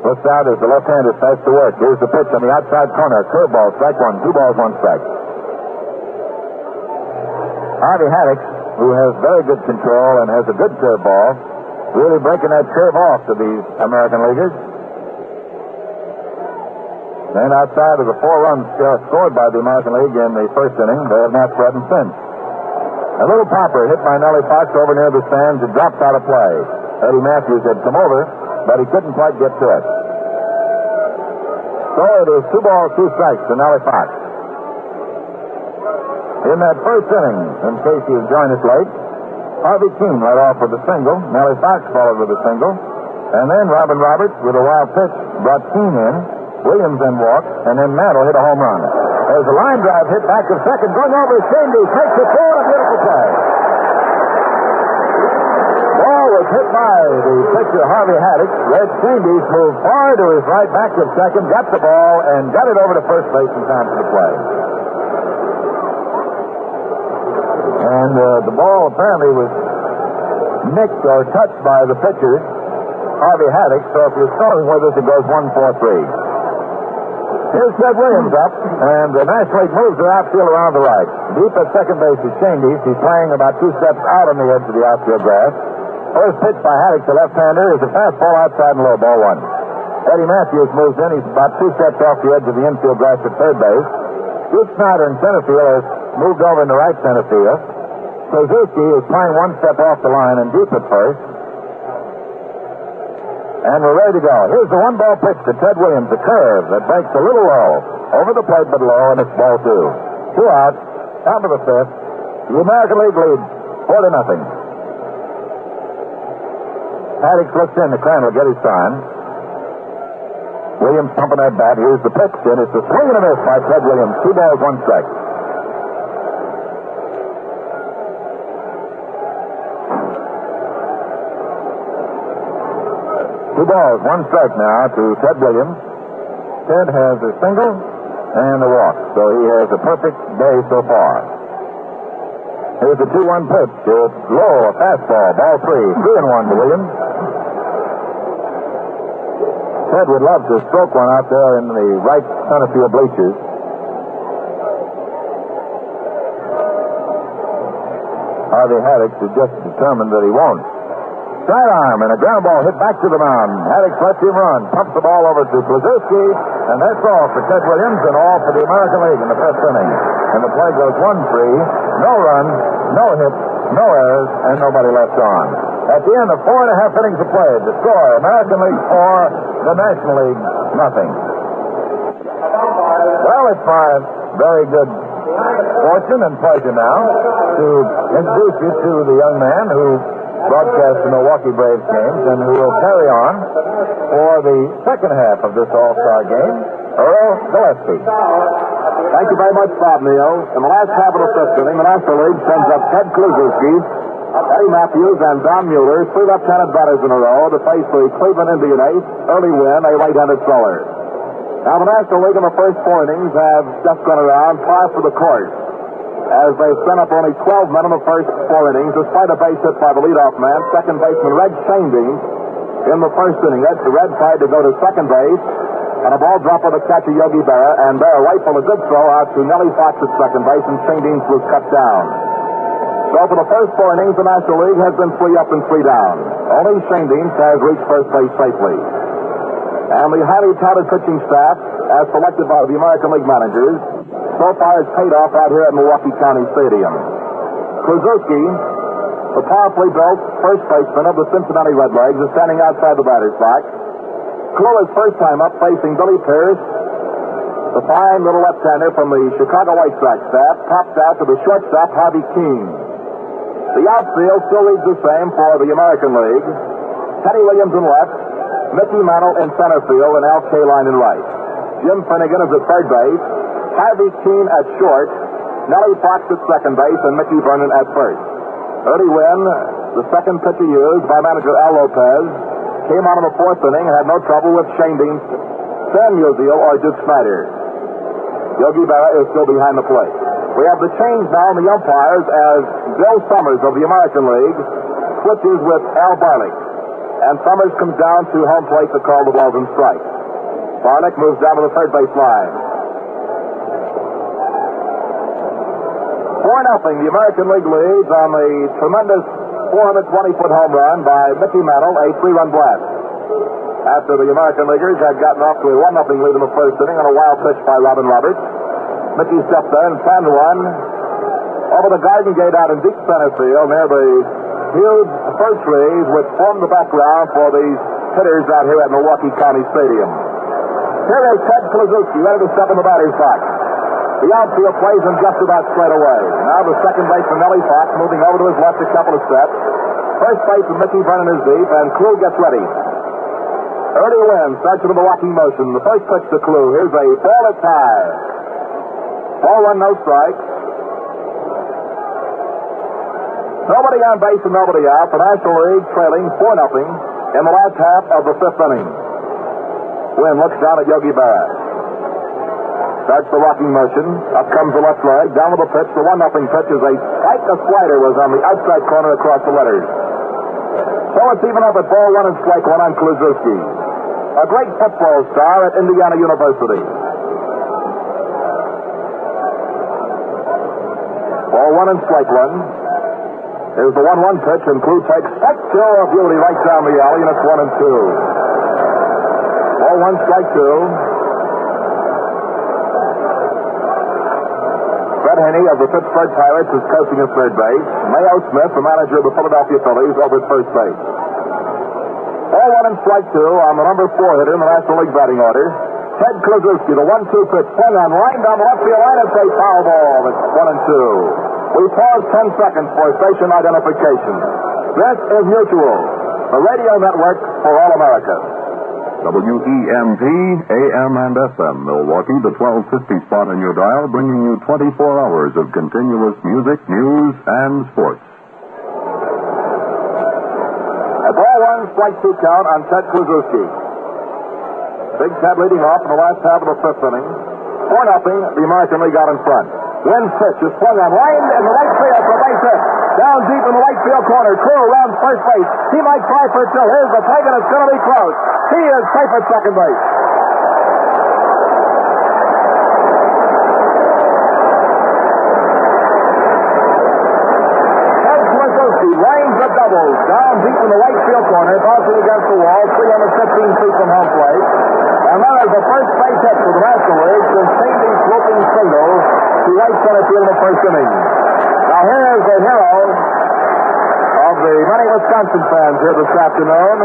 Looks out as the left-hander starts to work. Here's the pitch on the outside corner. Curveball, strike one. 2 balls, 1 strike. Harvey Haddix, who has very good control and has a good curveball, really breaking that curve off to these American Leaguers. And outside of the 4 runs scored by the American League in the first inning, they have not scored since. A little popper hit by Nellie Fox over near the stands. It dropped out of play. Eddie Matthews had come over, but he couldn't quite get to it. So it is 2 balls, 2 strikes to Nellie Fox. In that first inning, in case you've joined us late, Harvey Keene led off with a single. Nellie Fox followed with a single. And then Robin Roberts, with a wild pitch, brought Keene in. Williams then walked, and then Mantle hit a home run. There's a line drive hit back to second, going over to Shandy, takes it through, a beautiful play. Ball was hit by the pitcher Harvey Haddix. Red Shandy's moved far to his right, back to second, got the ball, and got it over to first base in time for the play. And the ball apparently was nicked or touched by the pitcher, Harvey Haddix, so if you're starting with us, it goes 1-4-3. Here's Ted Williams up, and the National League moves the outfield around the right. Deep at second base is Shandy. He's playing about 2 steps out on the edge of the outfield grass. First pitch by Haddix, the left-hander, is a fastball outside and low, ball 1. Eddie Matthews moves in. He's about 2 steps off the edge of the infield grass at third base. Duke Snyder in center field has moved over into right center field. Suzuki is playing 1 step off the line and deep at first. And we're ready to go. Here's the 1-ball pitch to Ted Williams, a curve that breaks a little low. Over the plate, but low, and it's ball 2. 2 out, top of the 5th. The American League leads 4-0. Haddix looks in. The Crane will get his sign. Williams pumping that bat. Here's the pitch, and it's a swing and a miss by Ted Williams. 2 balls, 1 strike. Two balls, 1 strike now to Ted Williams. Ted has a single and a walk, so he has a perfect day so far. Here's the 2-1 pitch. It's low, a fastball, ball 3. 3-1 to Williams. Ted would love to stroke one out there in the right center field bleachers. Harvey Haddix is just determined that he won't. Side arm and a ground ball hit back to the mound. Haddix lets him run. Pumps the ball over to Kluszewski, and that's all for Ted Williams and all for the American League in the first inning. And the play goes 1-3. No runs, no hits, no errors, and nobody left on. At the end of 4.5 innings of play, the score, American League 4, the National League nothing. Well, it's my very good fortune and pleasure now to introduce you to the young man who broadcast the Milwaukee Braves games and who will carry on for the second half of this All-Star game, Earl Gillespie. Thank you very much, Bob Neal. In the last half of the 5th inning, the National League sends up Ted Kluszewski, Eddie Matthews, and Don Mueller, 3 left-handed batters in a row to face the Cleveland Indian ace, Early Wynn, a right-handed thrower. Now, the National League in the first 4 innings have just gone around par for the course, as they sent up only 12 men in the first 4 innings, despite a base hit by the leadoff man, second baseman Red Shandy, in the first inning. Red tried to go to second base, and a ball dropped by the catcher Yogi Berra, and Berra rifled a good throw out to Nellie Fox at second base, and Shandy was cut down. So for the first 4 innings, the National League has been 3 up and 3 down. Only Shandy has reached first base safely. And the highly touted pitching staff, as selected by the American League managers, so far has paid off out here at Milwaukee County Stadium. Kluszewski, the powerfully built first baseman of the Cincinnati Redlegs, is standing outside the batter's box. Klu's first time up facing Billy Pierce, the fine little left-hander from the Chicago White Sox staff, popped out to the shortstop, Harvey Keene. The outfield still reads the same for the American League. Teddy Williams in left, Mickey Mantle in center field, and Al Kaline in right. Jim Finnegan is at third base, Harvey Keene at short, Nellie Fox at second base, and Mickey Vernon at first. Early Wynn, the second pitcher used by manager Al Lopez, came out in the 4th inning and had no trouble with Shane Dean, Sam Musial, or Duke Snyder. Yogi Berra is still behind the plate. We have the change now in the umpires as Bill Summers of the American League switches with Al Barlick. And Summers comes down to home plate to call the balls and strikes. Barlick moves down to the third base line. 4-0. The American League leads on the tremendous 420-foot home run by Mickey Mantle, a 3-run blast. After the American Leaguers had gotten off to a 1-0 lead in the first inning on a wild pitch by Robin Roberts, Mickey stepped there and panned one over the garden gate out in deep center field near the huge fir trees which form the background for these hitters out here at Milwaukee County Stadium. Here is Ted Kluszewski ready to step in the batter's box. The outfield plays him just about straight away. Now the second baseman, Nellie Fox, moving over to his left a couple of steps. First baseman, Mickey Vernon is deep, and Klue gets ready. Early Wynn starts with a walking motion. The first pitch to Klue. Here's a ball that's high. Ball one, no strike. Nobody on base and nobody out. The National League trailing 4-0 in the last half of the fifth inning. Wynn looks down at Yogi Berra. Starts the rocking motion. Up comes the left leg. Down with the pitch. The 1-0 pitch is a strike. The slider was on the outside corner across the letters. So it's even up at ball one and strike one on Kluszewski. A great football star at Indiana University. Ball one and strike one. Here's the 1-1 pitch, and Klue takes strike two of beauty right down the alley, and it's 1-2. Ball one, strike two. Fred Haney of the Pittsburgh Pirates is coaching at third base. Mayo Smith, the manager of the Philadelphia Phillies, over at first base. Ball one and strike two on the number 4 hitter in the National League batting order. Ted Kluszewski, the 1-2 pitch, swung on line down the left field line. It's a foul ball. It's 1-2. We pause 10 seconds for station identification. This is Mutual, the radio network for all America. WEMP, AM and FM, Milwaukee, the 1250 spot on your dial, bringing you 24 hours of continuous music, news, and sports. A ball one, strike two count on Ted Kluszewski. Big Ted leading off in the last half of the fifth inning. 4-0, the American League out in front. Wynn's pitch is swung on line in the right field for base hit. Down deep in the right field corner. Klue around first base. He might try for two. Here's the take, and it's going to be close. He is safe at second base. Ted Kluszewski lines the doubles down deep in the right field corner, bouncing against the wall, 315 feet from home plate. And that is the first base hit for the National League since Sandy's swooping single to right center field in the first inning. Now here's the hero of the many Wisconsin fans here this afternoon,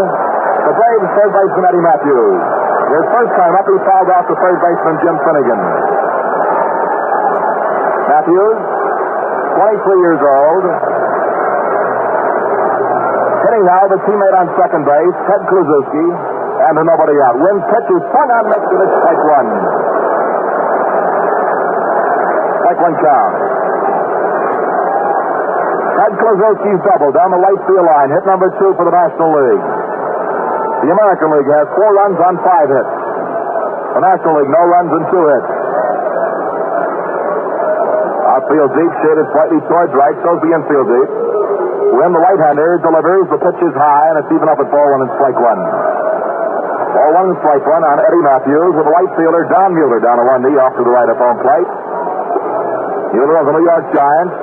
the Braves third baseman Eddie Matthews. His first time up, he fouled off the third baseman Jim Finnegan. Matthews, 23 years old, hitting now the teammate on second base, Ted Kluszewski, and to nobody out. Wynn's pitch is swung on next to the strike one. Strike one count. Ted Kluszewski's double down the right field line, hit number 2 for the National League. The American League has 4 runs on 5 hits. The National League, no runs and 2 hits. Outfield deep, shaded slightly towards right, so's the infield deep. Wynn, the right-hander, delivers. The pitch is high, and it's even up at ball one and strike one. Ball one and strike one on Eddie Matthews with the right fielder, Don Mueller, down to one knee off to the right of home plate. Mueller of the New York Giants.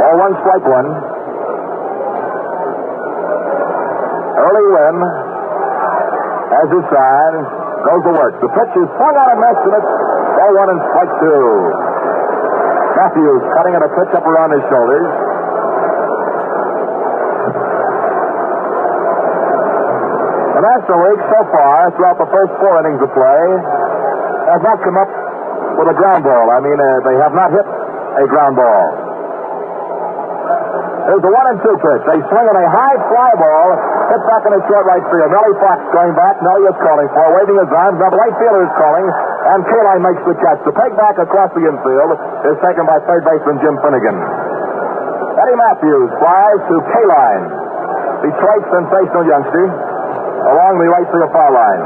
Ball one, strike one. Early Wynn, as his sign, goes to work. The pitch is swung out and missed, and it's ball one and strike two. Matthews cutting at a pitch up around his shoulders. The National League so far, throughout the first 4 innings of play, has not come up with a ground ball. I mean, they have not hit a ground ball. There's a 1 and 2 pitch. They swing on a high fly ball, hit back in the short right field. Nellie Fox going back. Nellie is calling for, waving his arms. Now the right fielder is calling, and Kaline makes the catch. The peg back across the infield is taken by third baseman Jim Finnegan. Eddie Matthews flies to Kaline, Detroit's sensational youngster, along the right field foul line.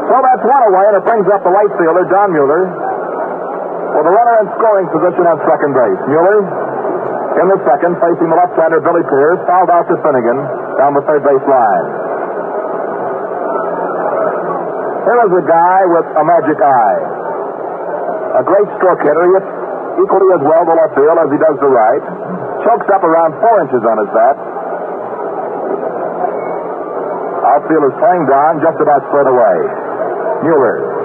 So that's one away, and it brings up the right fielder, Don Mueller, with a runner in scoring position at second base. Mueller in the second, facing the left-hander, Billy Pierce, fouled out to Finnegan down the third base line. Here is a guy with a magic eye. A great stroke hitter. He hits equally as well to left field as he does to right. Chokes up around 4 inches on his bat. Outfield is playing down just about straight away. Mueller.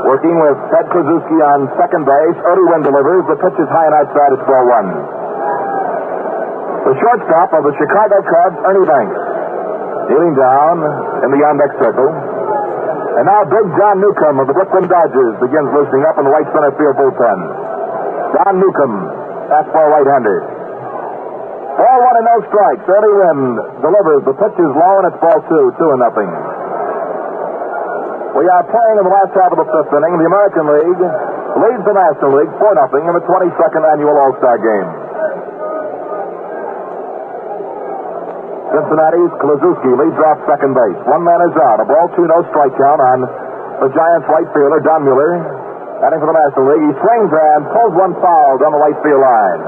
Working with Ted Krasuski on second base. Early Wynn delivers. The pitch is high and outside. It's 4-1. The shortstop of the Chicago Cubs, Ernie Banks, kneeling down in the on-deck circle. And now Big John Newcomb of the Brooklyn Dodgers begins loosening up in the right center field bullpen. John Newcomb, fastball right-hander. 4-1 and no strikes. Early Wynn delivers. The pitch is low and it's ball 2-0. We are playing in the last half of the fifth inning. The American League leads the National League 4-0 in the 22nd annual All-Star Game. Cincinnati's Krasuski leads off second base. One man is out. A ball 2, no strike count on the Giants' right fielder, Don Mueller. Batting for the National League. He swings and pulls one foul down the right field line.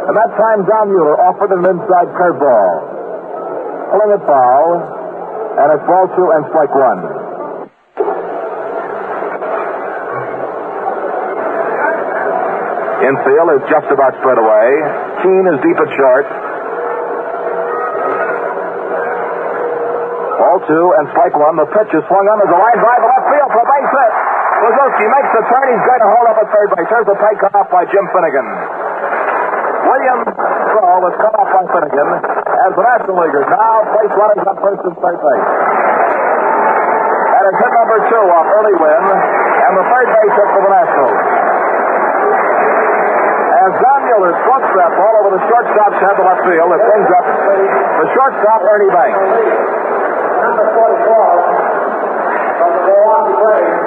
And that time, Don Mueller offered an inside curveball. Pulling it foul. And it's ball 2 and strike 1. Infield is just about straight away. Keene is deep at short. Ball 2 and strike 1. The pitch is swung on. There's a line drive to left field for a base hit. Krasuski makes the turn. He's going to hold up at third base. Here's the takeoff by Jim Finnegan. William Crow was cut off by Finnegan as the National Leaguers now place runners on first and third base. That is hit number 2 off Early Wynn and the third base hit for the Nationals. As Don Mueller floats that ball over the shortstop's head to left field, it brings up the shortstop, Ernie Banks. Number 44 from the Milwaukee Braves,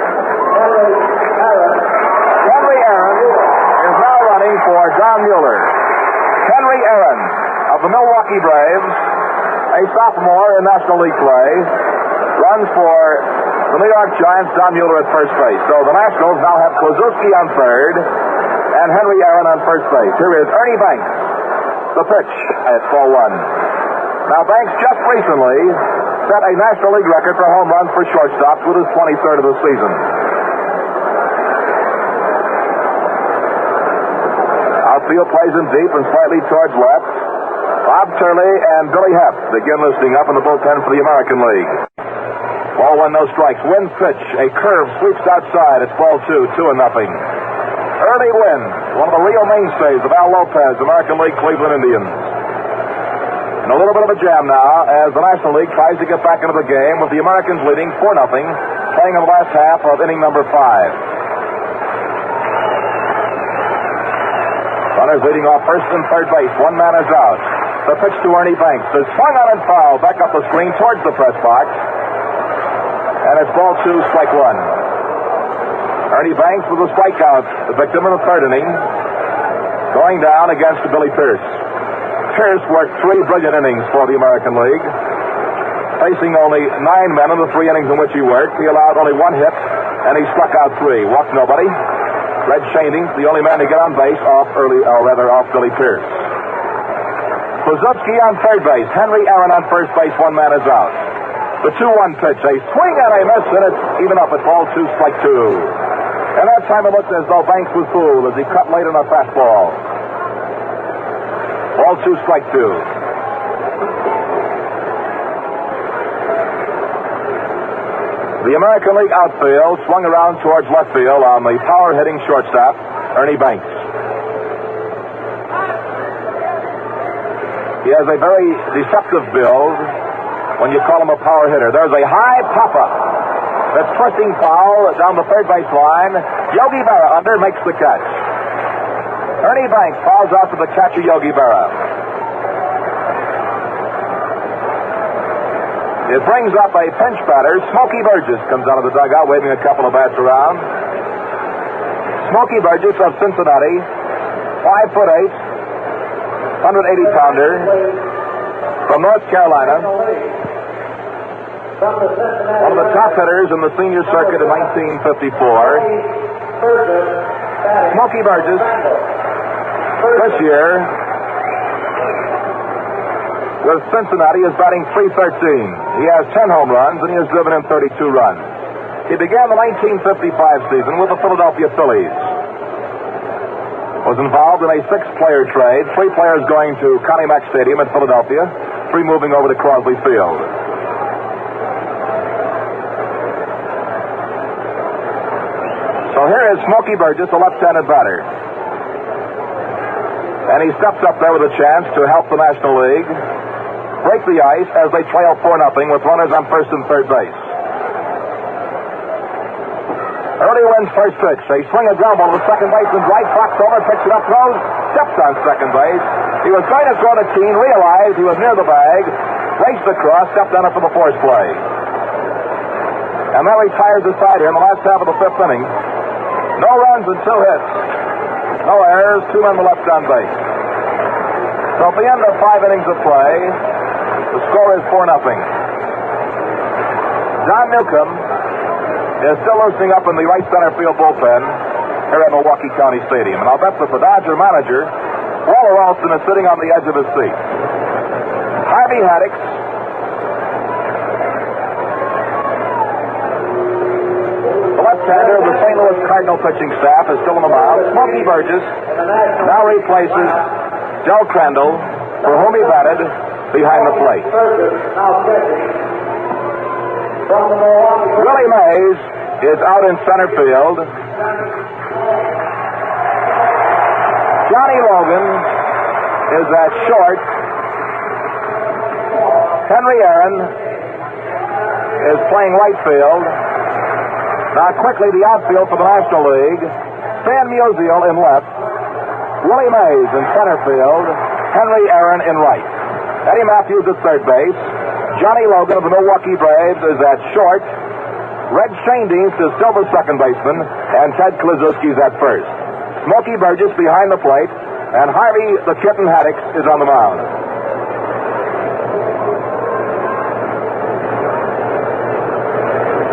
Henry Aaron is now running for Don Mueller. Henry Aaron of the Milwaukee Braves, a sophomore in National League play, runs for the New York Giants, Don Mueller at first base. So the Nationals now have Krasuski on third and Henry Aaron on first base. Here is Ernie Banks. The pitch at ball 1. Now Banks just recently set a National League record for home runs for shortstops with his 23rd of the season. Outfield plays in deep and slightly towards left. Bob Turley and Billy Hepp begin loosening up in the bullpen for the American League. Ball 1, no strikes. Wynn's pitch, a curve, sweeps outside. It's ball 2, 2-0. Early Wynn, one of the real mainstays of Al Lopez, American League Cleveland Indians. And a little bit of a jam now as the National League tries to get back into the game with the Americans leading 4-0, playing in the last half of inning number 5. Runners leading off first and third base. One man is out. The pitch to Ernie Banks is swung on and foul back up the screen towards the press box. And it's ball 2, strike 1. Ernie Banks with a strikeout, the victim in the third inning, going down against Billy Pierce. Pierce worked 3 brilliant innings for the American League, facing only 9 men in the 3 innings in which he worked. He allowed only 1 hit, and he struck out 3. Walked nobody. Red Shaney, the only man to get on base, off Billy Pierce. Krasuski on third base. Henry Aaron on first base. One man is out. The 2-1 pitch. A swing and a miss, and it's even up at ball 2, strike 2. And that time it looked as though Banks was fooled as he cut late on a fastball. Ball 2, strike 2. The American League outfield swung around towards left field on the power-hitting shortstop, Ernie Banks. He has a very deceptive build when you call him a power hitter. There's a high pop-up that's twisting foul down the third base line. Yogi Berra under makes the catch. Ernie Banks fouls out to the catcher, Yogi Berra. It brings up a pinch batter. Smokey Burgess comes out of the dugout waving a couple of bats around. Smokey Burgess of Cincinnati, 5'8", 180-pounder from North Carolina. One of the top hitters in the senior circuit in 1954. Smokey Burgess, this year, with Cincinnati, is batting .313. He has 10 home runs, and he has driven in 32 runs. He began the 1955 season with the Philadelphia Phillies. Was involved in a 6-player trade, 3 players going to County Stadium at Philadelphia, 3 moving over to Crosley Field. So here is Smokey Burgess, a left-handed batter. And he steps up there with a chance to help the National League break the ice as they trail 4-0 with runners on first and third base. Early wins first pitch. They swing a ground ball to second baseman. Right, Fox over, picks it up, throws, steps on second base. He was going to throw to Keene, realized he was near the bag, raced across, stepped on it for the force play. And that retires the side here in the last half of the 5th inning. No runs and 2 hits. No errors, 2 men were left on base. So at the end of 5 innings of play, the score is 4-0. John Newcomb is still loosening up in the right center field bullpen here at Milwaukee County Stadium. And I'll bet that the Dodger manager, Walter Alston, is sitting on the edge of his seat. Harvey Haddix, the left-hander of the St. Louis Cardinal pitching staff, is still on the mound. Smokey Burgess now replaces Joe Crandall, for whom he batted behind the plate. Willie Mays is out in center field. Johnny Logan is at short. Henry Aaron is playing right field. Now quickly the outfield for the National League. Stan Musial in left. Willie Mays in center field. Henry Aaron in right. Eddie Matthews at third base. Johnny Logan of the Milwaukee Braves is at short. Red Shaindienst is still the second baseman, and Ted Kluszewski's at first. Smokey Burgess behind the plate, and Harvey the Kitten Haddix is on the mound.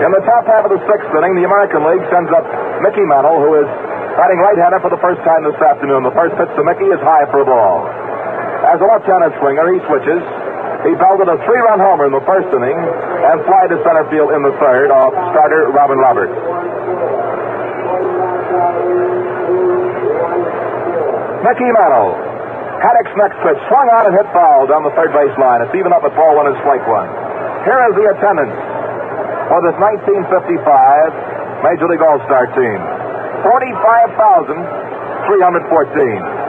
In the top half of the 6th inning, the American League sends up Mickey Mantle, who is batting right-handed for the first time this afternoon. The first pitch to Mickey is high for a ball. As a left-handed swinger, he switches. He belted a 3-run homer in the first inning and fly to center field in the third off starter Robin Roberts. Mickey Mantle. Haddix next pitch. Swung on and hit foul down the third base line. It's even up at ball 1 and strike 1. Here is the attendance for this 1955 Major League All-Star team. 45,314.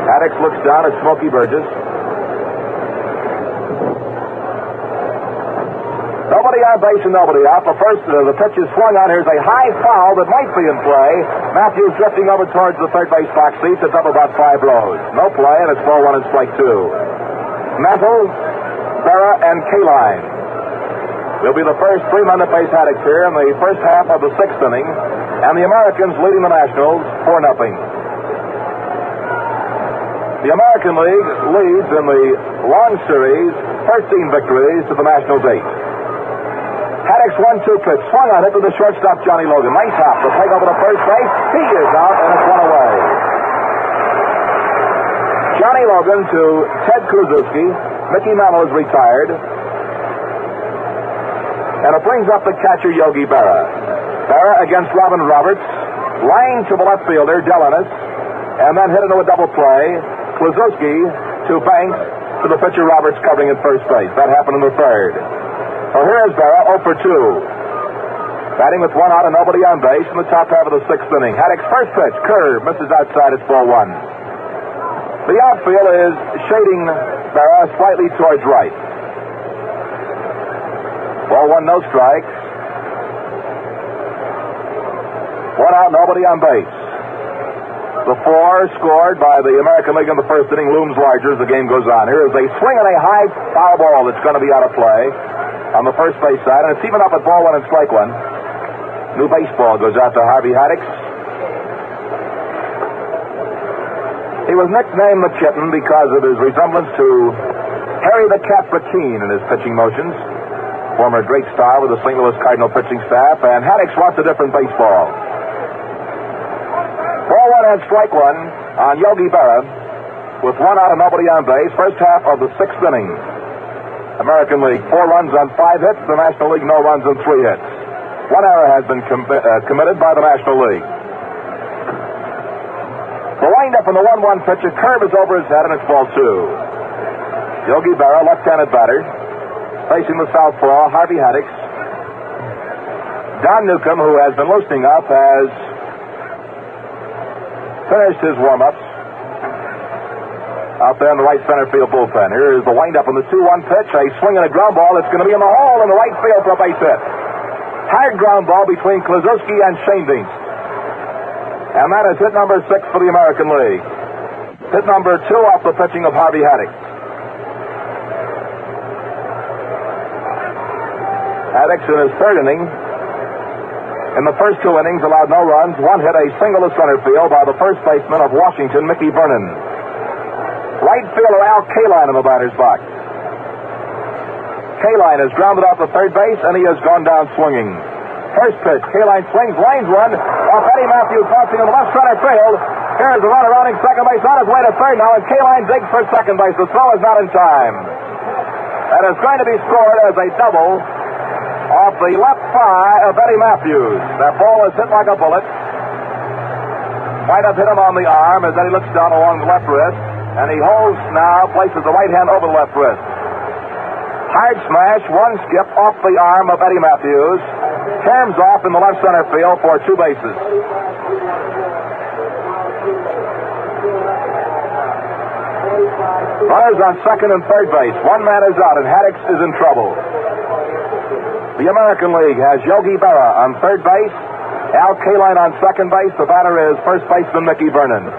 Haddix looks down at Smokey Burgess. Nobody on base and nobody out. The pitch is swung on. Here's a high foul that might be in play. Matthews drifting over towards the third base box seat. It's up about 5 rows. No play, and it's ball 1 and strike 2. Mantle, Berra, and Kaline will be the first 3 men to face Haddix here in the first half of the 6th inning, and the Americans leading the Nationals 4-0. The American League leads in the long series 13 victories to the Nationals 8. Haddix 1-2 pitch. Swung on it to the shortstop, Johnny Logan. Nice hop. The play over to first base. He is out, and it's 1 away. Johnny Logan to Ted Kluszewski. Mickey Mantle is retired. And it brings up the catcher, Yogi Berra. Berra against Robin Roberts. Line to the left fielder, Delanis. And then hit into a double play. Kluszewski to Banks to the pitcher Roberts covering at first base. That happened in the third. So here is Berra 0 for 2. Batting with 1 out and nobody on base in the top half of the 6th inning. Haddix first pitch, curve, misses outside, it's ball 1. The outfield is shading Berra slightly towards right. Ball 1, no strikes. 1 out, nobody on base. The 4 scored by the American League in the first inning looms larger as the game goes on. Here is a swing and a high foul ball that's going to be out of play on the first base side, and it's even up at ball 1 and strike 1. New baseball goes out to Harvey Haddix. He He was nicknamed the Kitten because of his resemblance to Harry the Cat Bacine in his pitching motions. Former great star with the St. Louis Cardinal pitching staff, and Haddix wants a different baseball. Ball one and strike one on Yogi Berra with 1 out and nobody on base. First half of the 6th inning. American League, 4 runs on 5 hits. The National League, no runs on 3 hits. 1 error has been committed by the National League. The windup in the 1-1 pitch, a curve is over his head, and it's ball 2. Yogi Berra, left-handed batter, facing the southpaw, Harvey Haddix. Don Newcomb, who has been loosening up, has finished his warm-ups out there in the right center field bullpen. Here is the windup on the 2-1 pitch. A swing and a ground ball that's going to be in the hole in the right field for a base hit. Hard ground ball between Kluszewski and Shane Dienst. And that is hit number 6 for the American League. Hit number 2 off the pitching of Harvey Haddix. Haddix in his 3rd inning. In the first 2 innings, allowed no runs. 1 hit, a single to center field by the first baseman of Washington, Mickey Vernon. Right fielder Al Kaline in the batter's box. Kaline has grounded out to third base, and he has gone down swinging. First pitch, Kaline swings, lines one, off Eddie Matthews bouncing in the left center field. Here's the runner rounding second base on his way to third now, and Kaline digs for second base. The throw is not in time. That is going to be scored as a double off the left thigh of Eddie Matthews. That ball is hit like a bullet. Might have hit him on the arm as Eddie looks down along the left wrist. And he holds now, places the right hand over the left wrist. Hard smash, 1 skip off the arm of Eddie Matthews. Caroms off in the left center field for 2 bases. Runners on second and third base. 1 man is out, and Haddix is in trouble. The American League has Yogi Berra on third base, Al Kaline on second base. The batter is first baseman Mickey Vernon.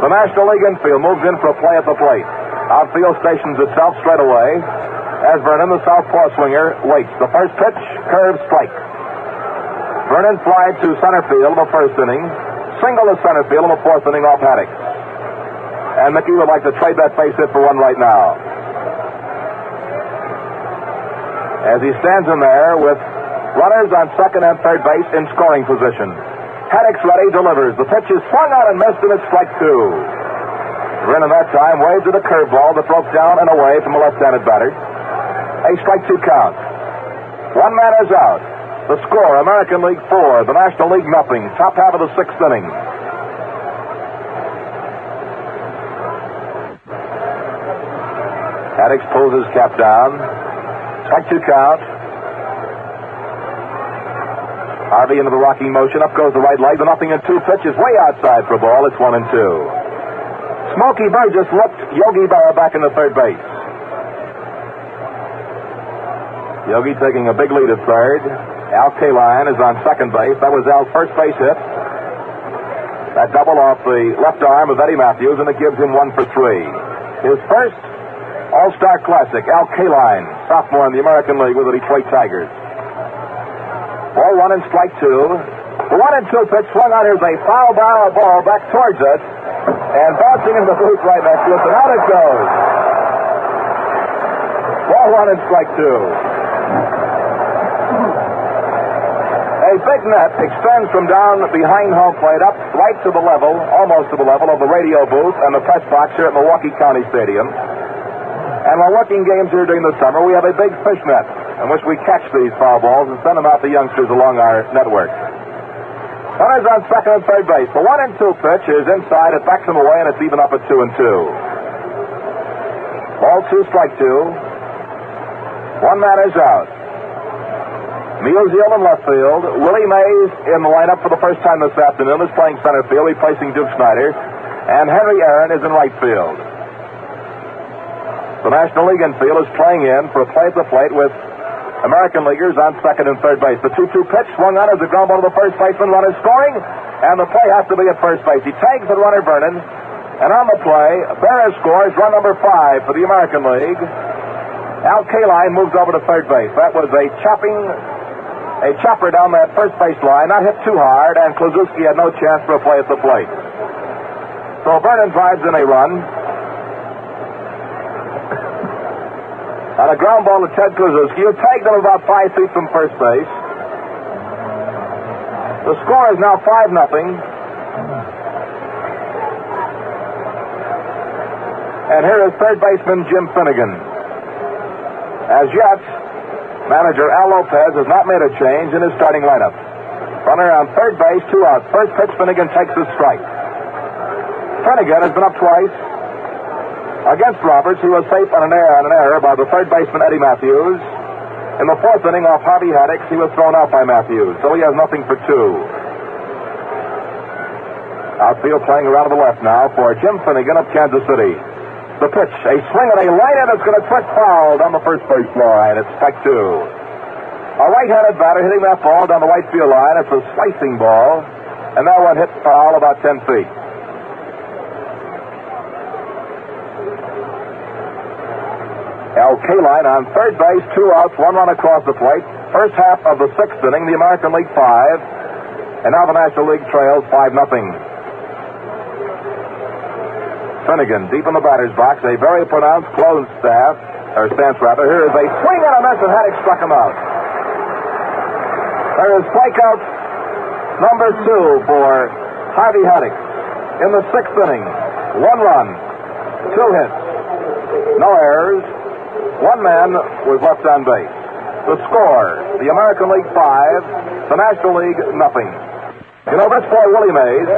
The National League infield moves in for a play at the plate. Outfield stations itself straight away as Vernon, the southpaw swinger, waits. The first pitch, curve strike. Vernon flied to center field in the 1st inning. Single to center field in the 4th inning off Haddix. And Mickey would like to trade that base hit for one right now. As he stands in there with runners on second and third base in scoring position. Haddix ready, delivers. The pitch is swung out and missed, and it's strike 2. Vernon that time waved to the curveball that broke down and away from the left-handed batter. A strike 2 count. 1 man is out. The score, American League 4, the National League nothing. Top half of the 6th inning. Haddix pulls his cap down. Strike 2 count. Harvey into the rocking motion. Up goes the right leg. The 0-2 pitch is way outside for a ball. It's 1-2. Smokey Burgess looked Yogi Berra back into third base. Yogi taking a big lead at third. Al Kaline is on second base. That was Al's first base hit. That double off the left arm of Eddie Matthews, and it gives him 1 for 3. His first All-Star Classic, Al Kaline, sophomore in the American League with the Detroit Tigers. Ball 1 and strike 2. The 1-2 pitch swung out. Here's a foul ball back towards us, and bouncing in the booth right next to us, and out it goes. Ball 1 and strike 2. A big net extends from down behind home plate up right to the level, almost to the level of the radio booth and the press box here at Milwaukee County Stadium. And while working games here during the summer, we have a big fish net in which we catch these foul balls and send them out to youngsters along our network. Runners on second and third base. The 1-2 pitch is inside. It backs him away, and it's even up at 2-2. Ball 2, strike 2. 1 man is out. Musial in left field. Willie Mays in the lineup for the first time this afternoon is playing center field, replacing Duke Snyder. And Henry Aaron is in right field. The National League infield is playing in for a play at the plate with American Leaguers on second and third base. The 2-2 pitch swung on as a ground ball to the first baseman. Runner scoring, and the play has to be at first base. He tags the runner Vernon, and on the play, Berra scores run number 5 for the American League. Al Kaline moves over to third base. That was a chopper down that first base line, not hit too hard, and Kluszewski had no chance for a play at the plate. So Vernon drives in a run. On a ground ball to Ted Kluszewski, who tagged him about 5 feet from first base. The score is now 5-0. And here is third baseman Jim Finnegan. As yet, manager Al Lopez has not made a change in his starting lineup. Runner on third base, 2 outs. First pitch, Finnegan takes his strike. Finnegan has been up twice. Against Roberts, he was safe on an error by the third baseman Eddie Matthews. In the 4th inning off Harvey Haddix, he was thrown out by Matthews, so he has nothing for 2. Outfield playing around to the left now for Jim Finnegan of Kansas City. The pitch, a swing and a line, and it's going to trick foul down the first base line. It's strike 2. A right-handed batter hitting that ball down the right field line. It's a slicing ball, and that one hit foul about 10 feet. Al Kaline on third base, 2 outs, 1 run across the plate. First half of the 6th inning, the American League 5, and now the National League trails 5-0. Finnegan deep in the batter's box, a very pronounced closed stance. Here is a swing and a miss, and Haddix struck him out. There is strikeout number 2 for Harvey Haddix in the 6th inning. 1 run, 2 hits, no errors. 1 man was left on base. The score, the American League 5, the National League nothing. You know, this boy Willie Mays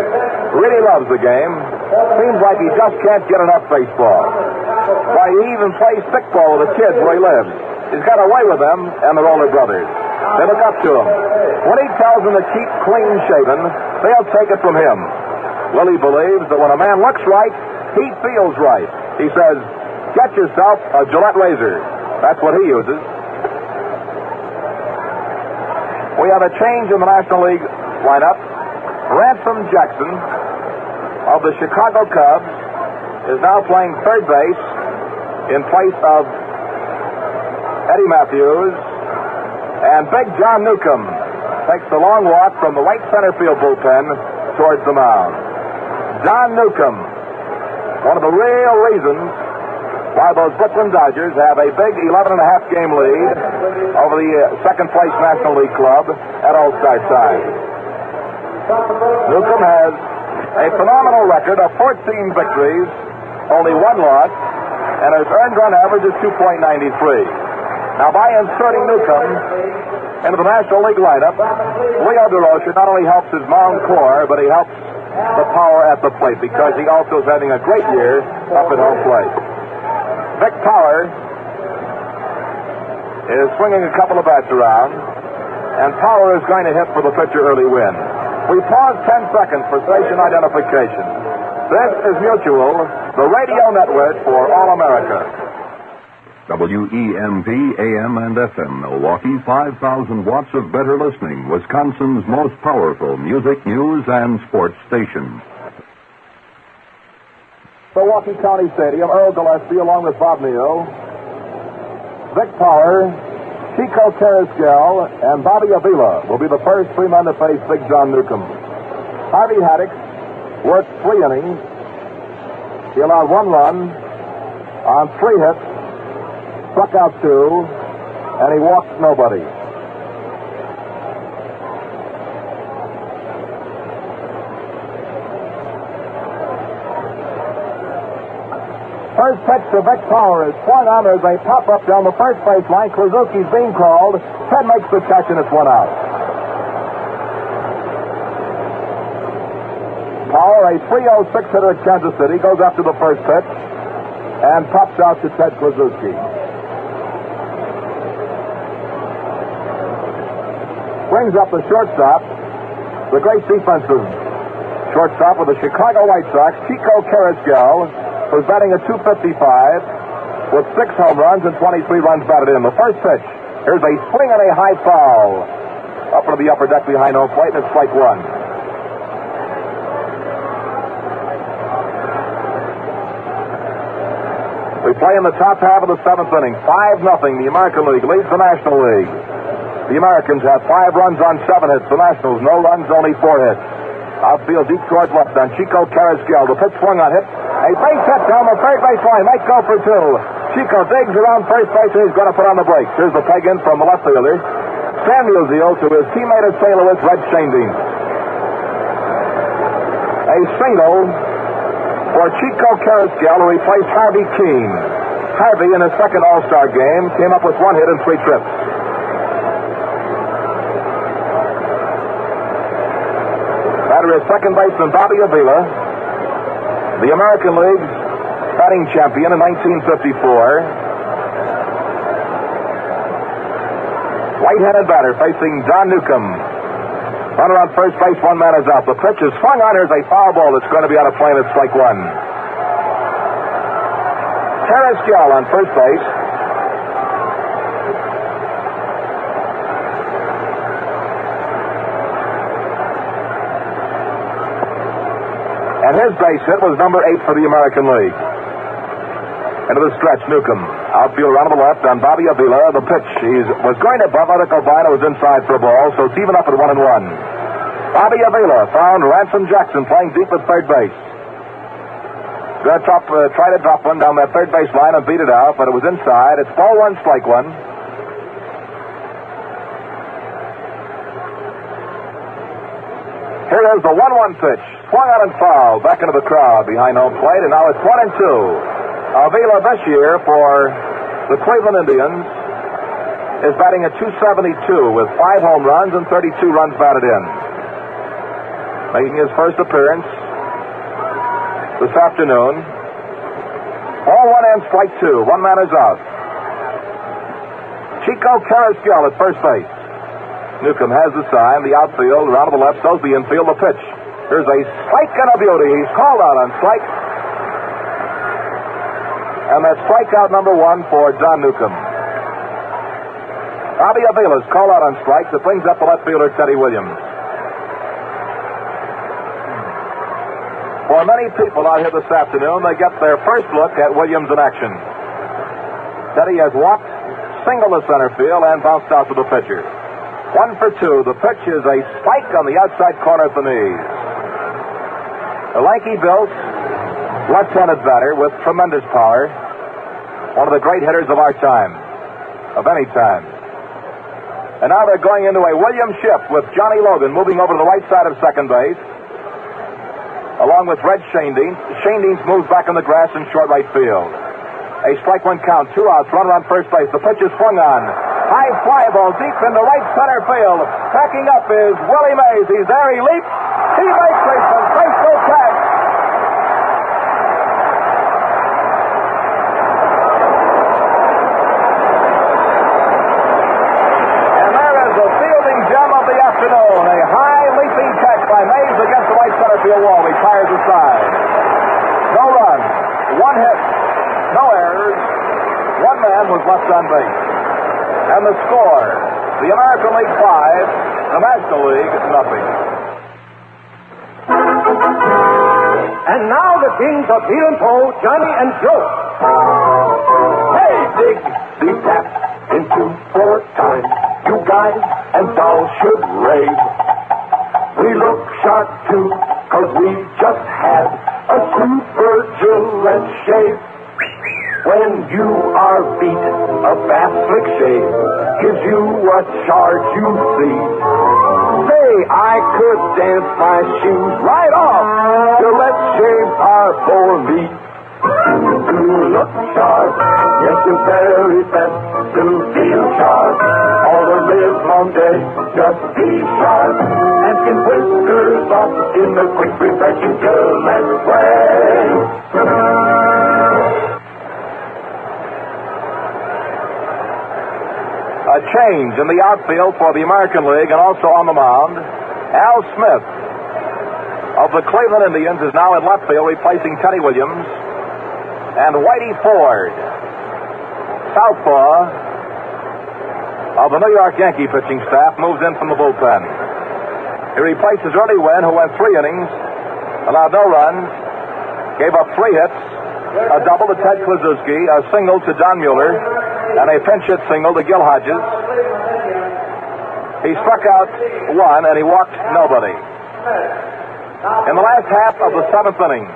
really loves the game. Seems like he just can't get enough baseball. Why, he even plays stickball with the kids where he lives. He's got away with them and their older brothers. They look up to him. When he tells them to keep clean shaven, they'll take it from him. Willie believes that when a man looks right, he feels right. He says, get yourself a Gillette razor. That's what he uses. We have a change in the National League lineup. Ransom Jackson of the Chicago Cubs is now playing third base in place of Eddie Matthews. And Big John Newcomb takes the long walk from the right center field bullpen towards the mound. John Newcomb, one of the real reasons why those Brooklyn Dodgers have a big 11.5 game lead over the second place National League club at All-Star time. Newcomb has a phenomenal record of 14 victories, only 1 loss, and his earned run average is 2.93. Now, by inserting Newcomb into the National League lineup, Leo DeRocher not only helps his mound core, but he helps the power at the plate because he also is having a great year up at home plate. Vic Power is swinging a couple of bats around, and Power is going to hit for the pitcher early win. We pause 10 seconds for station identification. This is Mutual, the radio network for all America. WEMP AM and FM Milwaukee, 5,000 watts of better listening, Wisconsin's most powerful music, news, and sports station. Milwaukee County Stadium, Earl Gillespie along with Bob Neal, Vic Power, Chico Carrasquel, and Bobby Avila will be the first 3 men to face Big John Newcomb. Harvey Haddix worked 3 innings. He allowed 1 run on 3 hits, struck out 2, and he walked nobody. First pitch to Vic Power is swung on. There's a pop-up down the first base line. Kluszewski's being called. Ted makes the catch, and it's 1 out. Power, a 306 hitter at Kansas City, goes after the first pitch and pops out to Ted Kluszewski. Brings up the shortstop, the great defensive shortstop of the Chicago White Sox, Chico Carrasquel, who's batting at .255 with 6 home runs and 23 runs batted in. The first pitch, here's a swing and a high foul up into the upper deck behind home plate, and it's strike 1. We play in the top half of the 7th inning. 5-0. The American League leads the National League. The Americans have 5 runs on 7 hits. The Nationals, no runs, only 4 hits. Outfield deep towards left on Chico Carrasquillo. The pitch swung on hit. A base hit down the third base line. Might go for two. Chico digs around first base, and he's going to put on the brakes. Here's the peg in from the left fielder. Sam Musial to his teammate at St. Louis, Red Shanding. A single for Chico Carrasquillo to replace Harvey Keene. Harvey, in his second All-Star game, came up with 1 hit and 3 trips. Batter is second baseman Bobby Avila, the American League's batting champion in 1954. Right-handed batter facing Don Newcomb. Runner on first base, 1 man is out. The pitch is swung on. Here's a foul ball that's going to be on a plane at strike 1. Carrasquillo on first base. And his base hit was number 8 for the American League. Into the stretch, Newcomb. Outfield around to the left on Bobby Avila. The pitch. He was going to bunt. Let it go by, and it was inside for a ball, so it's even up at 1-1. Bobby Avila found Ransom Jackson playing deep at third base. Going to try to drop one down that third base line and beat it out, but it was inside. It's ball 1, strike 1. Here is the 1-1 pitch. Swung out and foul. Back into the crowd behind home plate, and now it's 1-2. Avila this year for the Cleveland Indians is batting at .272 with 5 home runs and 32 runs batted in. Making his first appearance this afternoon. Ball 1 and strike 2. 1 man is out. Chico Carrasquillo at first base. Newcomb has the sign. The outfield around to the left. So's the infield. The pitch. Here's a strike and a beauty. He's called out on strike. And that's strikeout number 1 for Don Newcomb. Bobby Avila's called out on strike. That brings up the left fielder, Teddy Williams. For many people out here this afternoon, they get their first look at Williams in action. Teddy has walked, singled to center field, and bounced out to the pitcher. 1 for 2. The pitch is a spike on the outside corner of the knees. A lanky-built, left-handed batter with tremendous power. One of the great hitters of our time, of any time. And now they're going into a Williams shift with Johnny Logan moving over to the right side of second base, along with Red Shanding. Shanding's moved back in the grass in short right field. A strike 1 count, 2 outs, runner on first base. The pitch is swung on. High fly ball deep into right center field. Backing up is Willie Mays. He's there. He leaps. He makes a sensational catch. A high leaping catch by Mays against the right center field wall. Retires aside. No run, 1 hit, no errors. 1 man was left on base. And the score, the American League 5, the National League nothing. And now the kings of heel and toe, Johnny and Joe. Hey, dig, deep tap into 4 times. You guys and dolls should rave. We look sharp too, 'cause we just had a super Gillette shave. When you are beat, a fast slick shave gives you a charge you see. Say, I could dance my shoes right off. Gillette shaves are for me. To look sharp, yes, the very best. To feel sharp all the live long day. Just be sharp and get whiskers off in the quick, refreshing Gillette way. A change in the outfield for the American League and also on the mound. Al Smith of the Cleveland Indians is now in left field, replacing Teddy Williams. And Whitey Ford, southpaw of the New York Yankee pitching staff, moves in from the bullpen. He replaces Ernie Wynn, who went 3 innings, allowed no runs, gave up 3 hits, a double to Ted Kluszewski, a single to Don Mueller, and a pinch hit single to Gil Hodges. He struck out 1 and he walked nobody. in the last half of the seventh inning,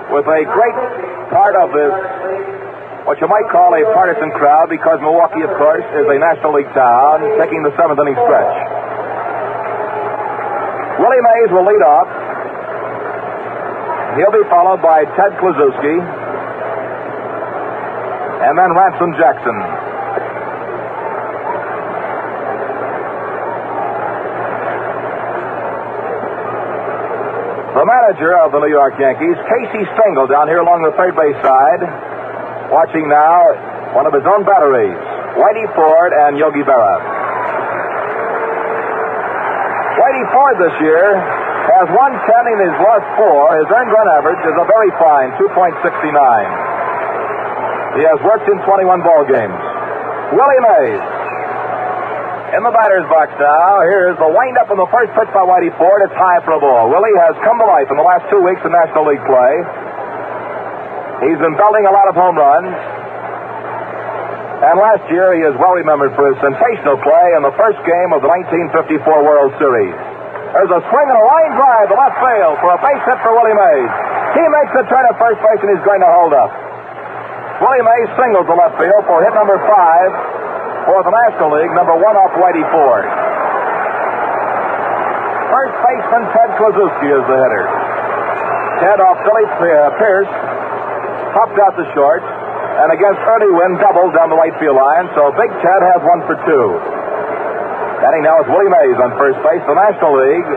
with a great part of this, what you might call a partisan crowd, because Milwaukee, of course, is a National League town, taking the seventh inning stretch. Willie Mays will lead off. He'll be followed by Ted Kluszewski, and then Ransom Jackson. The manager of the New York Yankees, Casey Stengel, down here along the third base side, watching now one of his own batteries, Whitey Ford and Yogi Berra. Whitey Ford this year has 110 in his last four. His earned run average is a very fine 2.69. He has worked in 21 ball games. Willie Mays in the batter's box now. Here is the windup in the first pitch by Whitey Ford. It's high for a ball. Willie has come to life in the last 2 weeks in National League play. He's been belting a lot of home runs. And last year he is well remembered for his sensational play in the first game of the 1954 World Series. There's a swing and a line drive to left field for a base hit for Willie Mays. He makes the turn at first base and he's going to hold up. Willie Mays singles to left field for hit number 5. For the National League, number 1 off Whitey Ford. First baseman Ted Kluszewski is the hitter. Ted off Billy Pierce, popped out the short, and against Ernie Wynn, doubled down the right field line, so Big Ted has 1 for 2. Batting now is Willie Mays on first base. The National League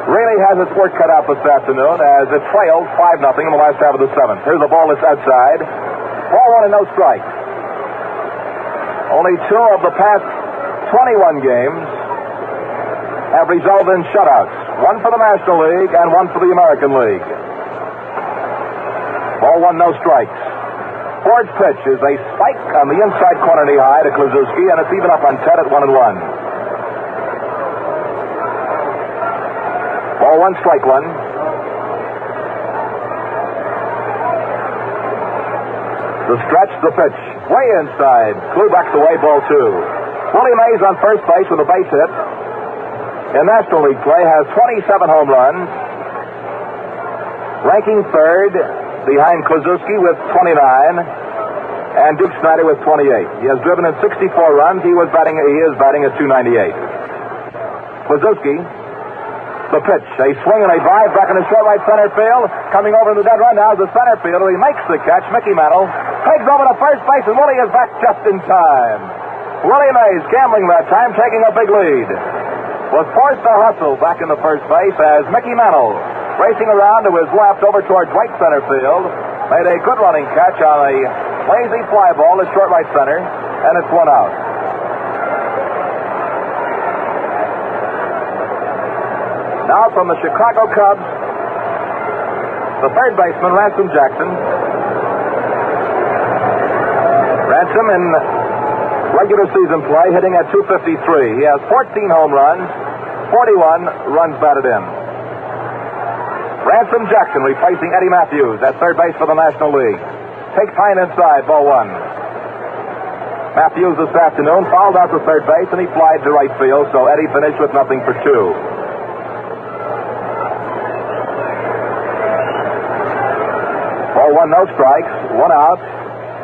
really has its work cut out this afternoon as it trailed 5-0 in the last half of the seventh. Here's the ball that's outside. Ball 1 and no strike. Only 2 of the past 21 games have resulted in shutouts. 1 for the National League and 1 for the American League. Ball 1, no strikes. Ford's pitch is a spike on the inside corner knee high to Kluszewski, and it's even up on Ted at 1-1. Ball 1, strike 1. The stretch, the pitch. Way inside. Clue backs away, ball 2. Willie Mays on first base with a base hit. In National League play has 27 home runs. Ranking third behind Kluszewski with 29. And Duke Snider with 28. He has driven in 64 runs. He is batting at 298. Kluszewski. The pitch, a swing and a drive back in the short right center field. Coming over in the dead run now is the center fielder. He makes the catch. Mickey Mantle takes over to first base, and Willie is back just in time. Willie Mays gambling that time, taking a big lead. Was forced to hustle back in the first base as Mickey Mantle, racing around to his left over towards right center field, made a good running catch on a lazy fly ball to short right center, and it's 1 out. Now from the Chicago Cubs, the third baseman, Ransom Jackson. Ransom in regular season play hitting at .253. He has 14 home runs, 41 runs batted in. Ransom Jackson replacing Eddie Matthews at third base for the National League. Takes fine inside, ball 1. Matthews this afternoon fouled out to third base and he flied to right field, so Eddie finished with 0 for 2. Ball 1, no strikes, 1 out.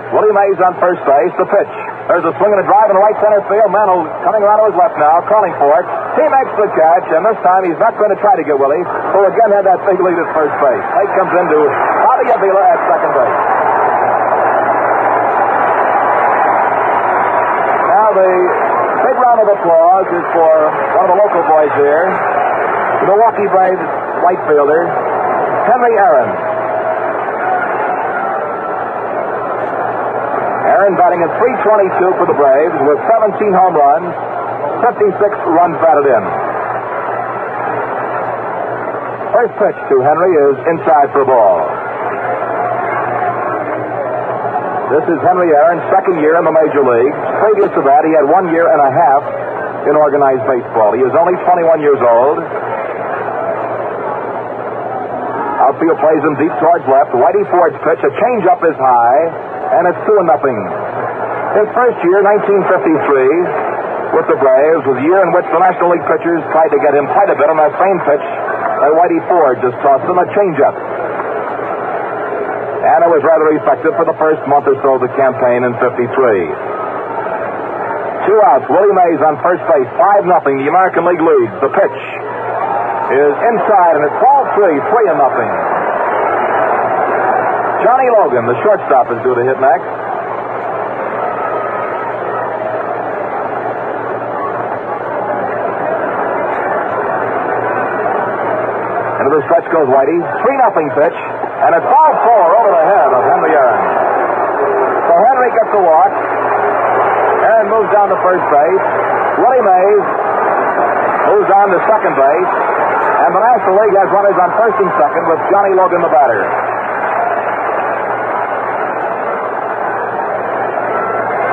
Willie Mays on first base, the pitch. There's a swing and a drive in the right center field. Mantle coming around to his left now, calling for it. He makes the catch, and this time he's not going to try to get Willie, who again had that big lead at first base. Plate comes into Bobby Avila at second base. Now the big round of applause is for one of the local boys here, the Milwaukee Braves right fielder, Henry Aaron. Aaron batting at .322 for the Braves with 17 home runs, 56 runs batted in. First pitch to Henry is inside for a ball. This is Henry Aaron's second year in the major leagues. Previous to that, he had 1 year and a half in organized baseball. He is only 21 years old. Outfield plays him deep towards left. Whitey Ford's pitch, a changeup is high, and it's 2-0. His first year, 1953, with the Braves, was a year in which the National League pitchers tried to get him quite a bit on that same pitch that Whitey Ford just tossed him, a changeup. And it was rather effective for the first month or so of the campaign in 53. 2 outs. Willie Mays on first base. 5-0. The American League leads. The pitch is inside, and it's ball 3, 3-0. Johnny Logan, the shortstop, is due to hit next. Into the stretch goes Whitey. 3-0 pitch, and it's ball 4 over the head of Henry Aaron. So Henry gets a walk. Aaron moves down to first base. Willie Mays moves on to second base. And the National League has runners on first and second with Johnny Logan, the batter.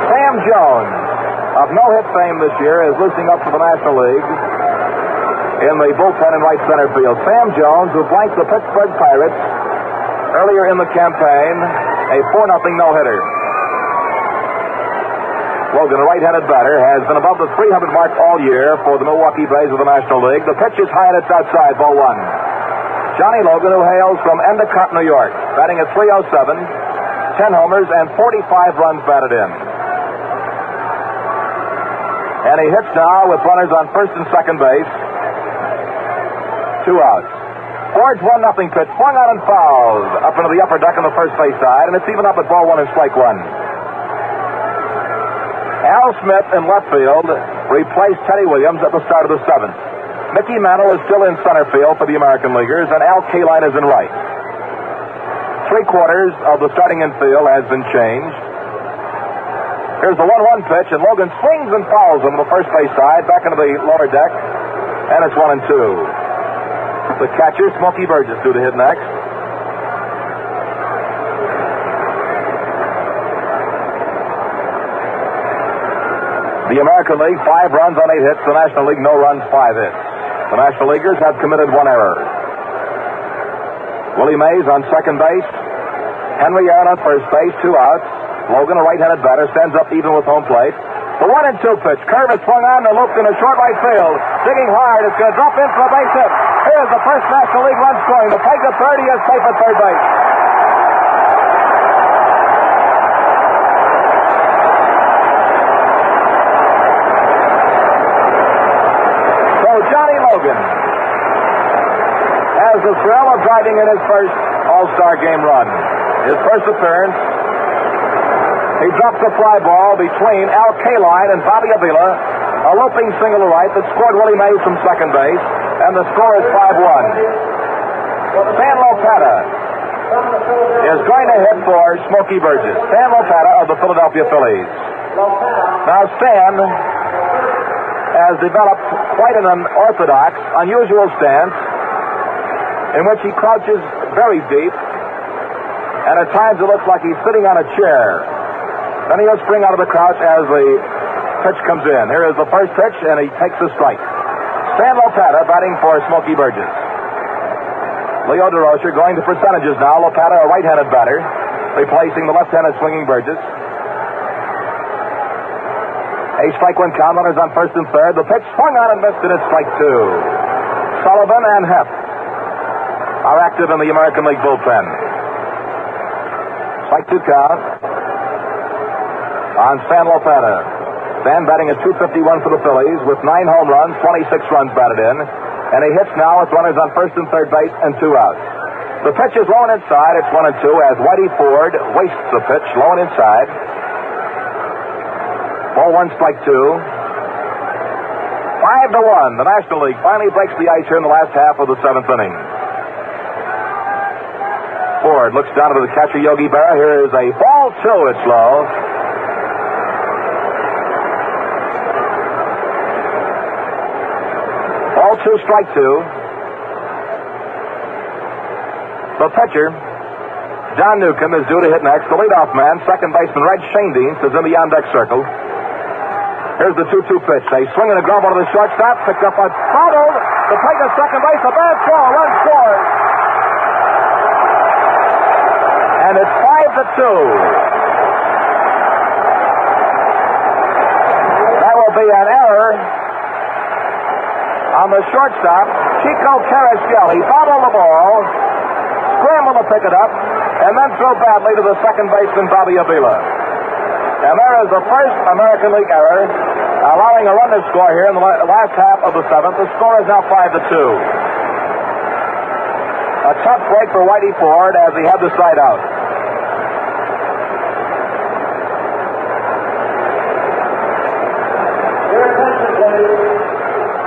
Sam Jones, of no-hit fame this year, is loosening up for the National League in the bullpen in right center field. Sam Jones, who blanked the Pittsburgh Pirates earlier in the campaign, a 4-0 no-hitter. Logan, a right-handed batter, has been above the 300 mark all year for the Milwaukee Braves of the National League. The pitch is high and it's outside, ball 1. Johnny Logan, who hails from Endicott, New York, batting at .307, 10 homers, and 45 runs batted in. And he hits now with runners on first and second base. 2 outs. Ford's 1-0 pitch, swung out and fouled up into the upper deck on the first base side, and it's even up at ball 1 and strike 1. Al Smith in left field replaced Teddy Williams at the start of the 7th. Mickey Mantle is still in center field for the American Leaguers, and Al Kaline is in right. 3/4 of the starting infield has been changed. Here's the 1-1 pitch, and Logan swings and fouls him to the first base side, back into the lower deck, and it's 1-2. The catcher, Smokey Burgess, due to hit next. The American League, 5 runs on 8 hits. The National League, no runs, 5 hits. The National Leaguers have committed 1 error. Willie Mays on second base. Henry Aaron on first base, 2 outs. Logan, a right-handed batter, stands up even with home plate. The 1-2 pitch. Curve is swung on and looped in the short right field. Digging hard. It's going to drop in for a base hit. Here's the first National League run scoring. The play to third. He is safe at third base. Johnny Logan has the thrill of driving in his first All-Star Game run. His first appearance, he drops a fly ball between Al Kaline and Bobby Avila, a looping single to right that scored Willie Mays from second base, and the score is 5-1. Stan Lopata is going to hit for Smokey Burgess. Stan Lopata of the Philadelphia Phillies. Now Stan has developed quite an unorthodox, unusual stance in which he crouches very deep, and at times it looks like he's sitting on a chair. Then he'll spring out of the crouch as the pitch comes in. Here is the first pitch, and he takes a strike. Stan Lopata batting for Smokey Burgess. Leo DeRocher going to percentages now. Lopata, a right-handed batter, replacing the left-handed swinging Burgess. A strike 1 count, runners on first and third. The pitch swung on and missed, and it's strike 2. Sullivan and Hepp are active in the American League bullpen. Strike 2 count on Stan Lopata. Stan batting at .251 for the Phillies with 9 home runs, 26 runs batted in. And he hits now with runners on first and third base and 2 outs. The pitch is low and inside. It's 1-2 as Whitey Ford wastes the pitch low and inside. Ball 1, strike 2. 5-1. The National League finally breaks the ice here in the last half of the 7th inning. Ford looks down to the catcher, Yogi Berra. Here is a ball 2. It's low. Ball 2, strike 2. The pitcher, John Newcomb, is due to hit next. The leadoff man, second baseman Red Schoendienst, is in the on-deck circle. Here's the 2-2 pitch. A swing and a glove onto the shortstop. Picked up by fouled. The play to second base. A bad throw. Run scores. And it's 5-2. That will be an error on the shortstop, Chico Carrasquel. He bobbled the ball, scrambled to pick it up, and then threw badly to the second baseman, Bobby Avila. And there is the first American League error, allowing a run to score here in the last half of the seventh. The score is now 5-2. A tough break for Whitey Ford as he had the side out.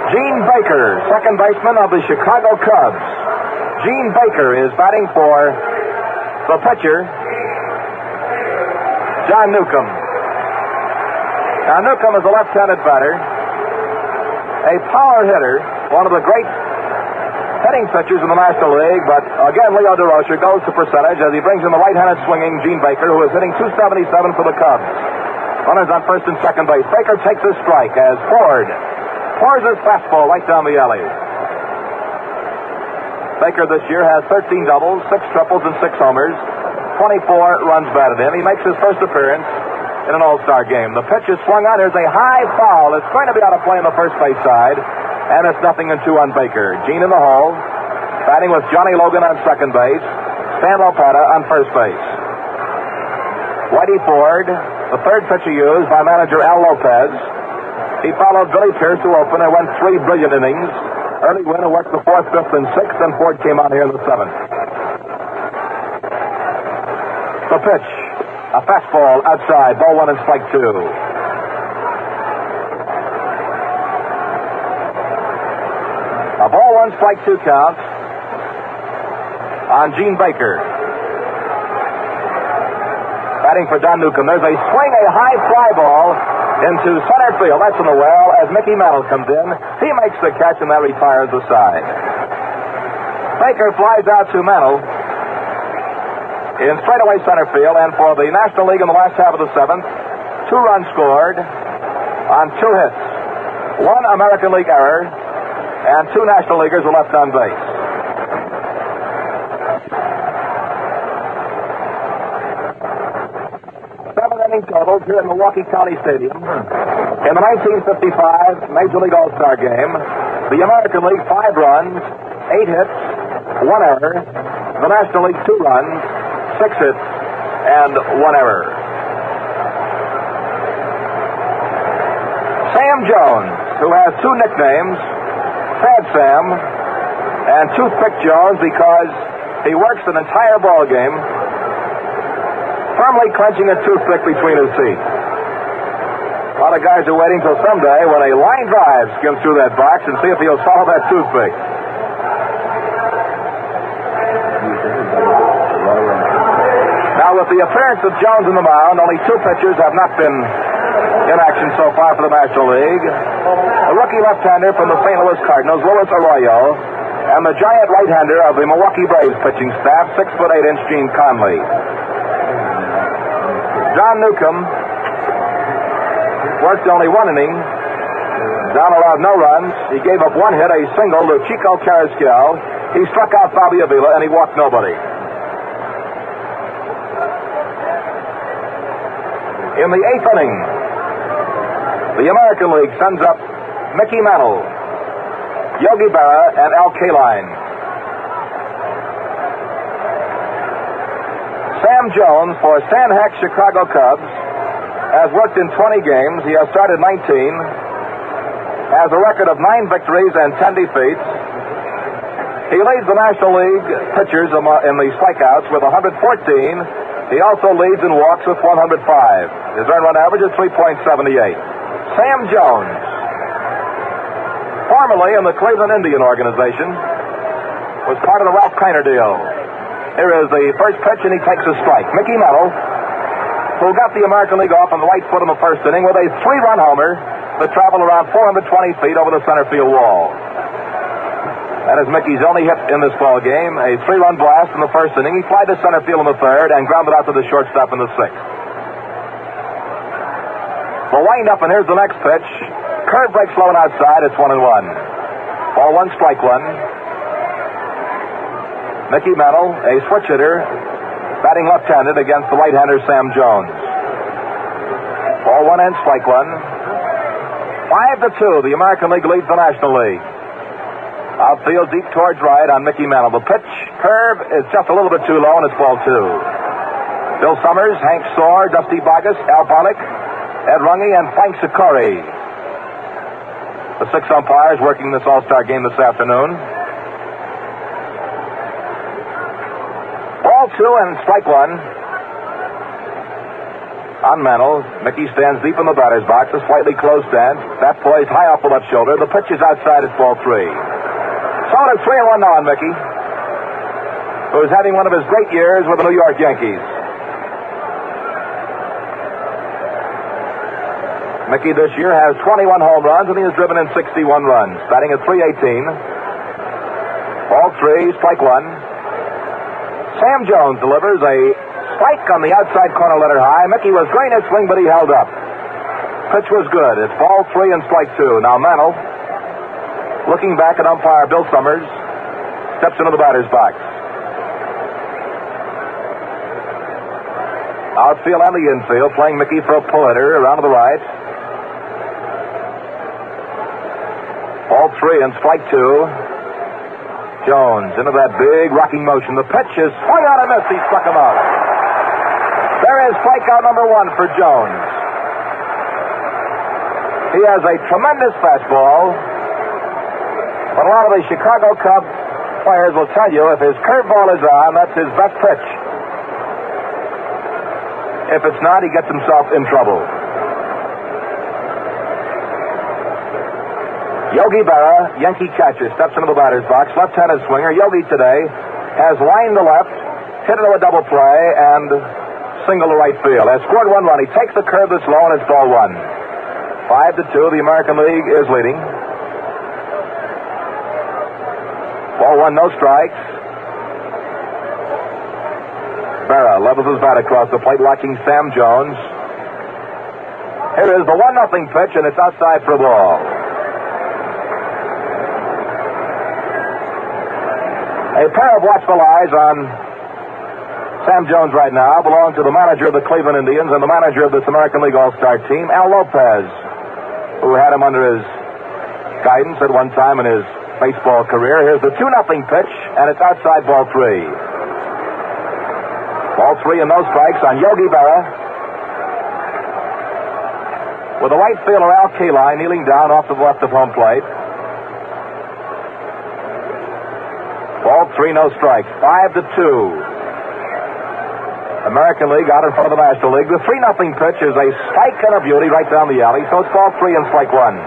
Gene Baker, second baseman of the Chicago Cubs. Gene Baker is batting for the pitcher, John Newcomb. Now, Newcomb is a left-handed batter, a power hitter, one of the great hitting pitchers in the National League, but again, Leo DeRocher goes to percentage as he brings in the right-handed swinging Gene Baker, who is hitting .277 for the Cubs. Runners on first and second base. Baker takes his strike as Ford pours his fastball right down the alley. Baker this year has 13 doubles, 6 triples, and 6 homers. 24 runs batted in. He makes his first appearance in an All-Star game. The pitch is swung on. There's a high foul. It's going to be out of play on the first base side, and it's 0-2 on Baker. Gene in the hole, batting with Johnny Logan on second base, Stan Lopata on first base. Whitey Ford, the third pitcher used by manager Al Lopez. He followed Billy Pierce to open and went 3 brilliant innings. Early winner worked the 4th, 5th, and 6th, and Ford came on here in the 7th. The pitch, a fastball outside, ball 1 and strike 2. A ball 1, strike 2 count on Gene Baker. Batting for Don Newcomb. There's a swing, a high fly ball into center field. That's in the well as Mickey Mantle comes in. He makes the catch, and that retires the side. Baker flies out to Mantle in straightaway center field, and for the National League in the last half of the 7th, 2 runs scored on 2 hits. 1 American League error, and 2 National Leaguers were left on base. Totals here at Milwaukee County Stadium. In the 1955 Major League All-Star Game, the American League 5 runs, 8 hits, 1 error. The National League 2 runs, 6 hits, and 1 error. Sam Jones, who has 2 nicknames, Sad Sam and Toothpick Jones, because he works an entire ball game firmly clenching a toothpick between his teeth. A lot of guys are waiting till someday when a line drive skims through that box and see if he'll swallow that toothpick. Now, with the appearance of Jones in the mound, only 2 pitchers have not been in action so far for the National League. A rookie left-hander from the St. Louis Cardinals, Luis Arroyo, and the giant right-hander of the Milwaukee Braves pitching staff, 6'8" Gene Conley. John Newcomb worked only 1 inning. John allowed no runs. He gave up 1 hit, a single to Chico Carrasquel. He struck out Bobby Avila, and he walked nobody. In the 8th inning, the American League sends up Mickey Mantle, Yogi Berra, and Al Kaline. Sam Jones for Stan Heck's Chicago Cubs has worked in 20 games. He has started 19, has a record of 9 victories and 10 defeats. He leads the National League pitchers in the strikeouts with 114. He also leads in walks with 105. His earned run average is 3.78. Sam Jones, formerly in the Cleveland Indian organization, was part of the Ralph Kiner deal. Here is the first pitch, and he takes a strike. Mickey Mantle, who got the American League off on the right foot in the first inning with a 3-run homer that traveled around 420 feet over the center field wall. That is Mickey's only hit in this ball game, a 3-run blast in the first inning. He flied to center field in the 3rd and grounded out to the shortstop in the 6th. We'll wind up, and here's the next pitch. Curve breaks low and outside. It's 1-1. Ball 1, strike 1. Mickey Mantle, a switch hitter, batting left-handed against the right-hander Sam Jones. Ball 1 and strike 1. 5-2, the American League leads the National League. Outfield deep towards right on Mickey Mantle. The pitch curve is just a little bit too low, and it's ball 2. Bill Summers, Hank Soar, Dusty Bogus, Al Pollock, Ed Runge, and Frank Sikori. The 6 umpires working this All-Star game this afternoon. Ball 2 and strike 1 on Mantle. Mickey stands deep in the batter's box, a slightly closed stance. Bat poised high off the left shoulder. The pitch is outside. It's ball 3. So it's 3-1 now on Mickey, who's having one of his great years with the New York Yankees. Mickey this year has 21 home runs, and he has driven in 61 runs, batting at .318. Ball 3, strike 1. Sam Jones delivers a strike on the outside corner, letter high. Mickey was going to swing, but he held up. Pitch was good. It's ball 3 and strike 2. Now Mantle, looking back at umpire Bill Summers, steps into the batter's box. Outfield and the infield, playing Mickey for a pull hitter around to the right. Ball 3 and strike 2. Jones into that big rocking motion. The pitch is swung out and missed. He struck him out. There is strikeout number 1 for Jones. He has a tremendous fastball, but a lot of the Chicago Cubs players will tell you if his curveball is on, that's his best pitch. If it's not, he gets himself in trouble. Yogi Berra, Yankee catcher, steps into the batter's box. Left-handed swinger. Yogi today has lined the left, hit into a double play, and single to right field. Has scored 1 run. He takes the curve this low, and it's ball 1. 5-2. The American League is leading. Ball 1, no strikes. Berra levels his bat across the plate, watching Sam Jones. Here is the 1-0 pitch, and it's outside for a ball. A pair of watchful eyes on Sam Jones right now belong to the manager of the Cleveland Indians and the manager of this American League All-Star team, Al Lopez, who had him under his guidance at one time in his baseball career. Here's the 2-0 pitch, and it's outside, ball 3. Ball 3 and no strikes on Yogi Berra. With the right fielder Al Kaline kneeling down off to the left of home plate. Ball 3, no strikes. 5-2. American League out in front of the National League. The 3-0 pitch is a strike and a beauty right down the alley, so it's ball 3 and strike 1.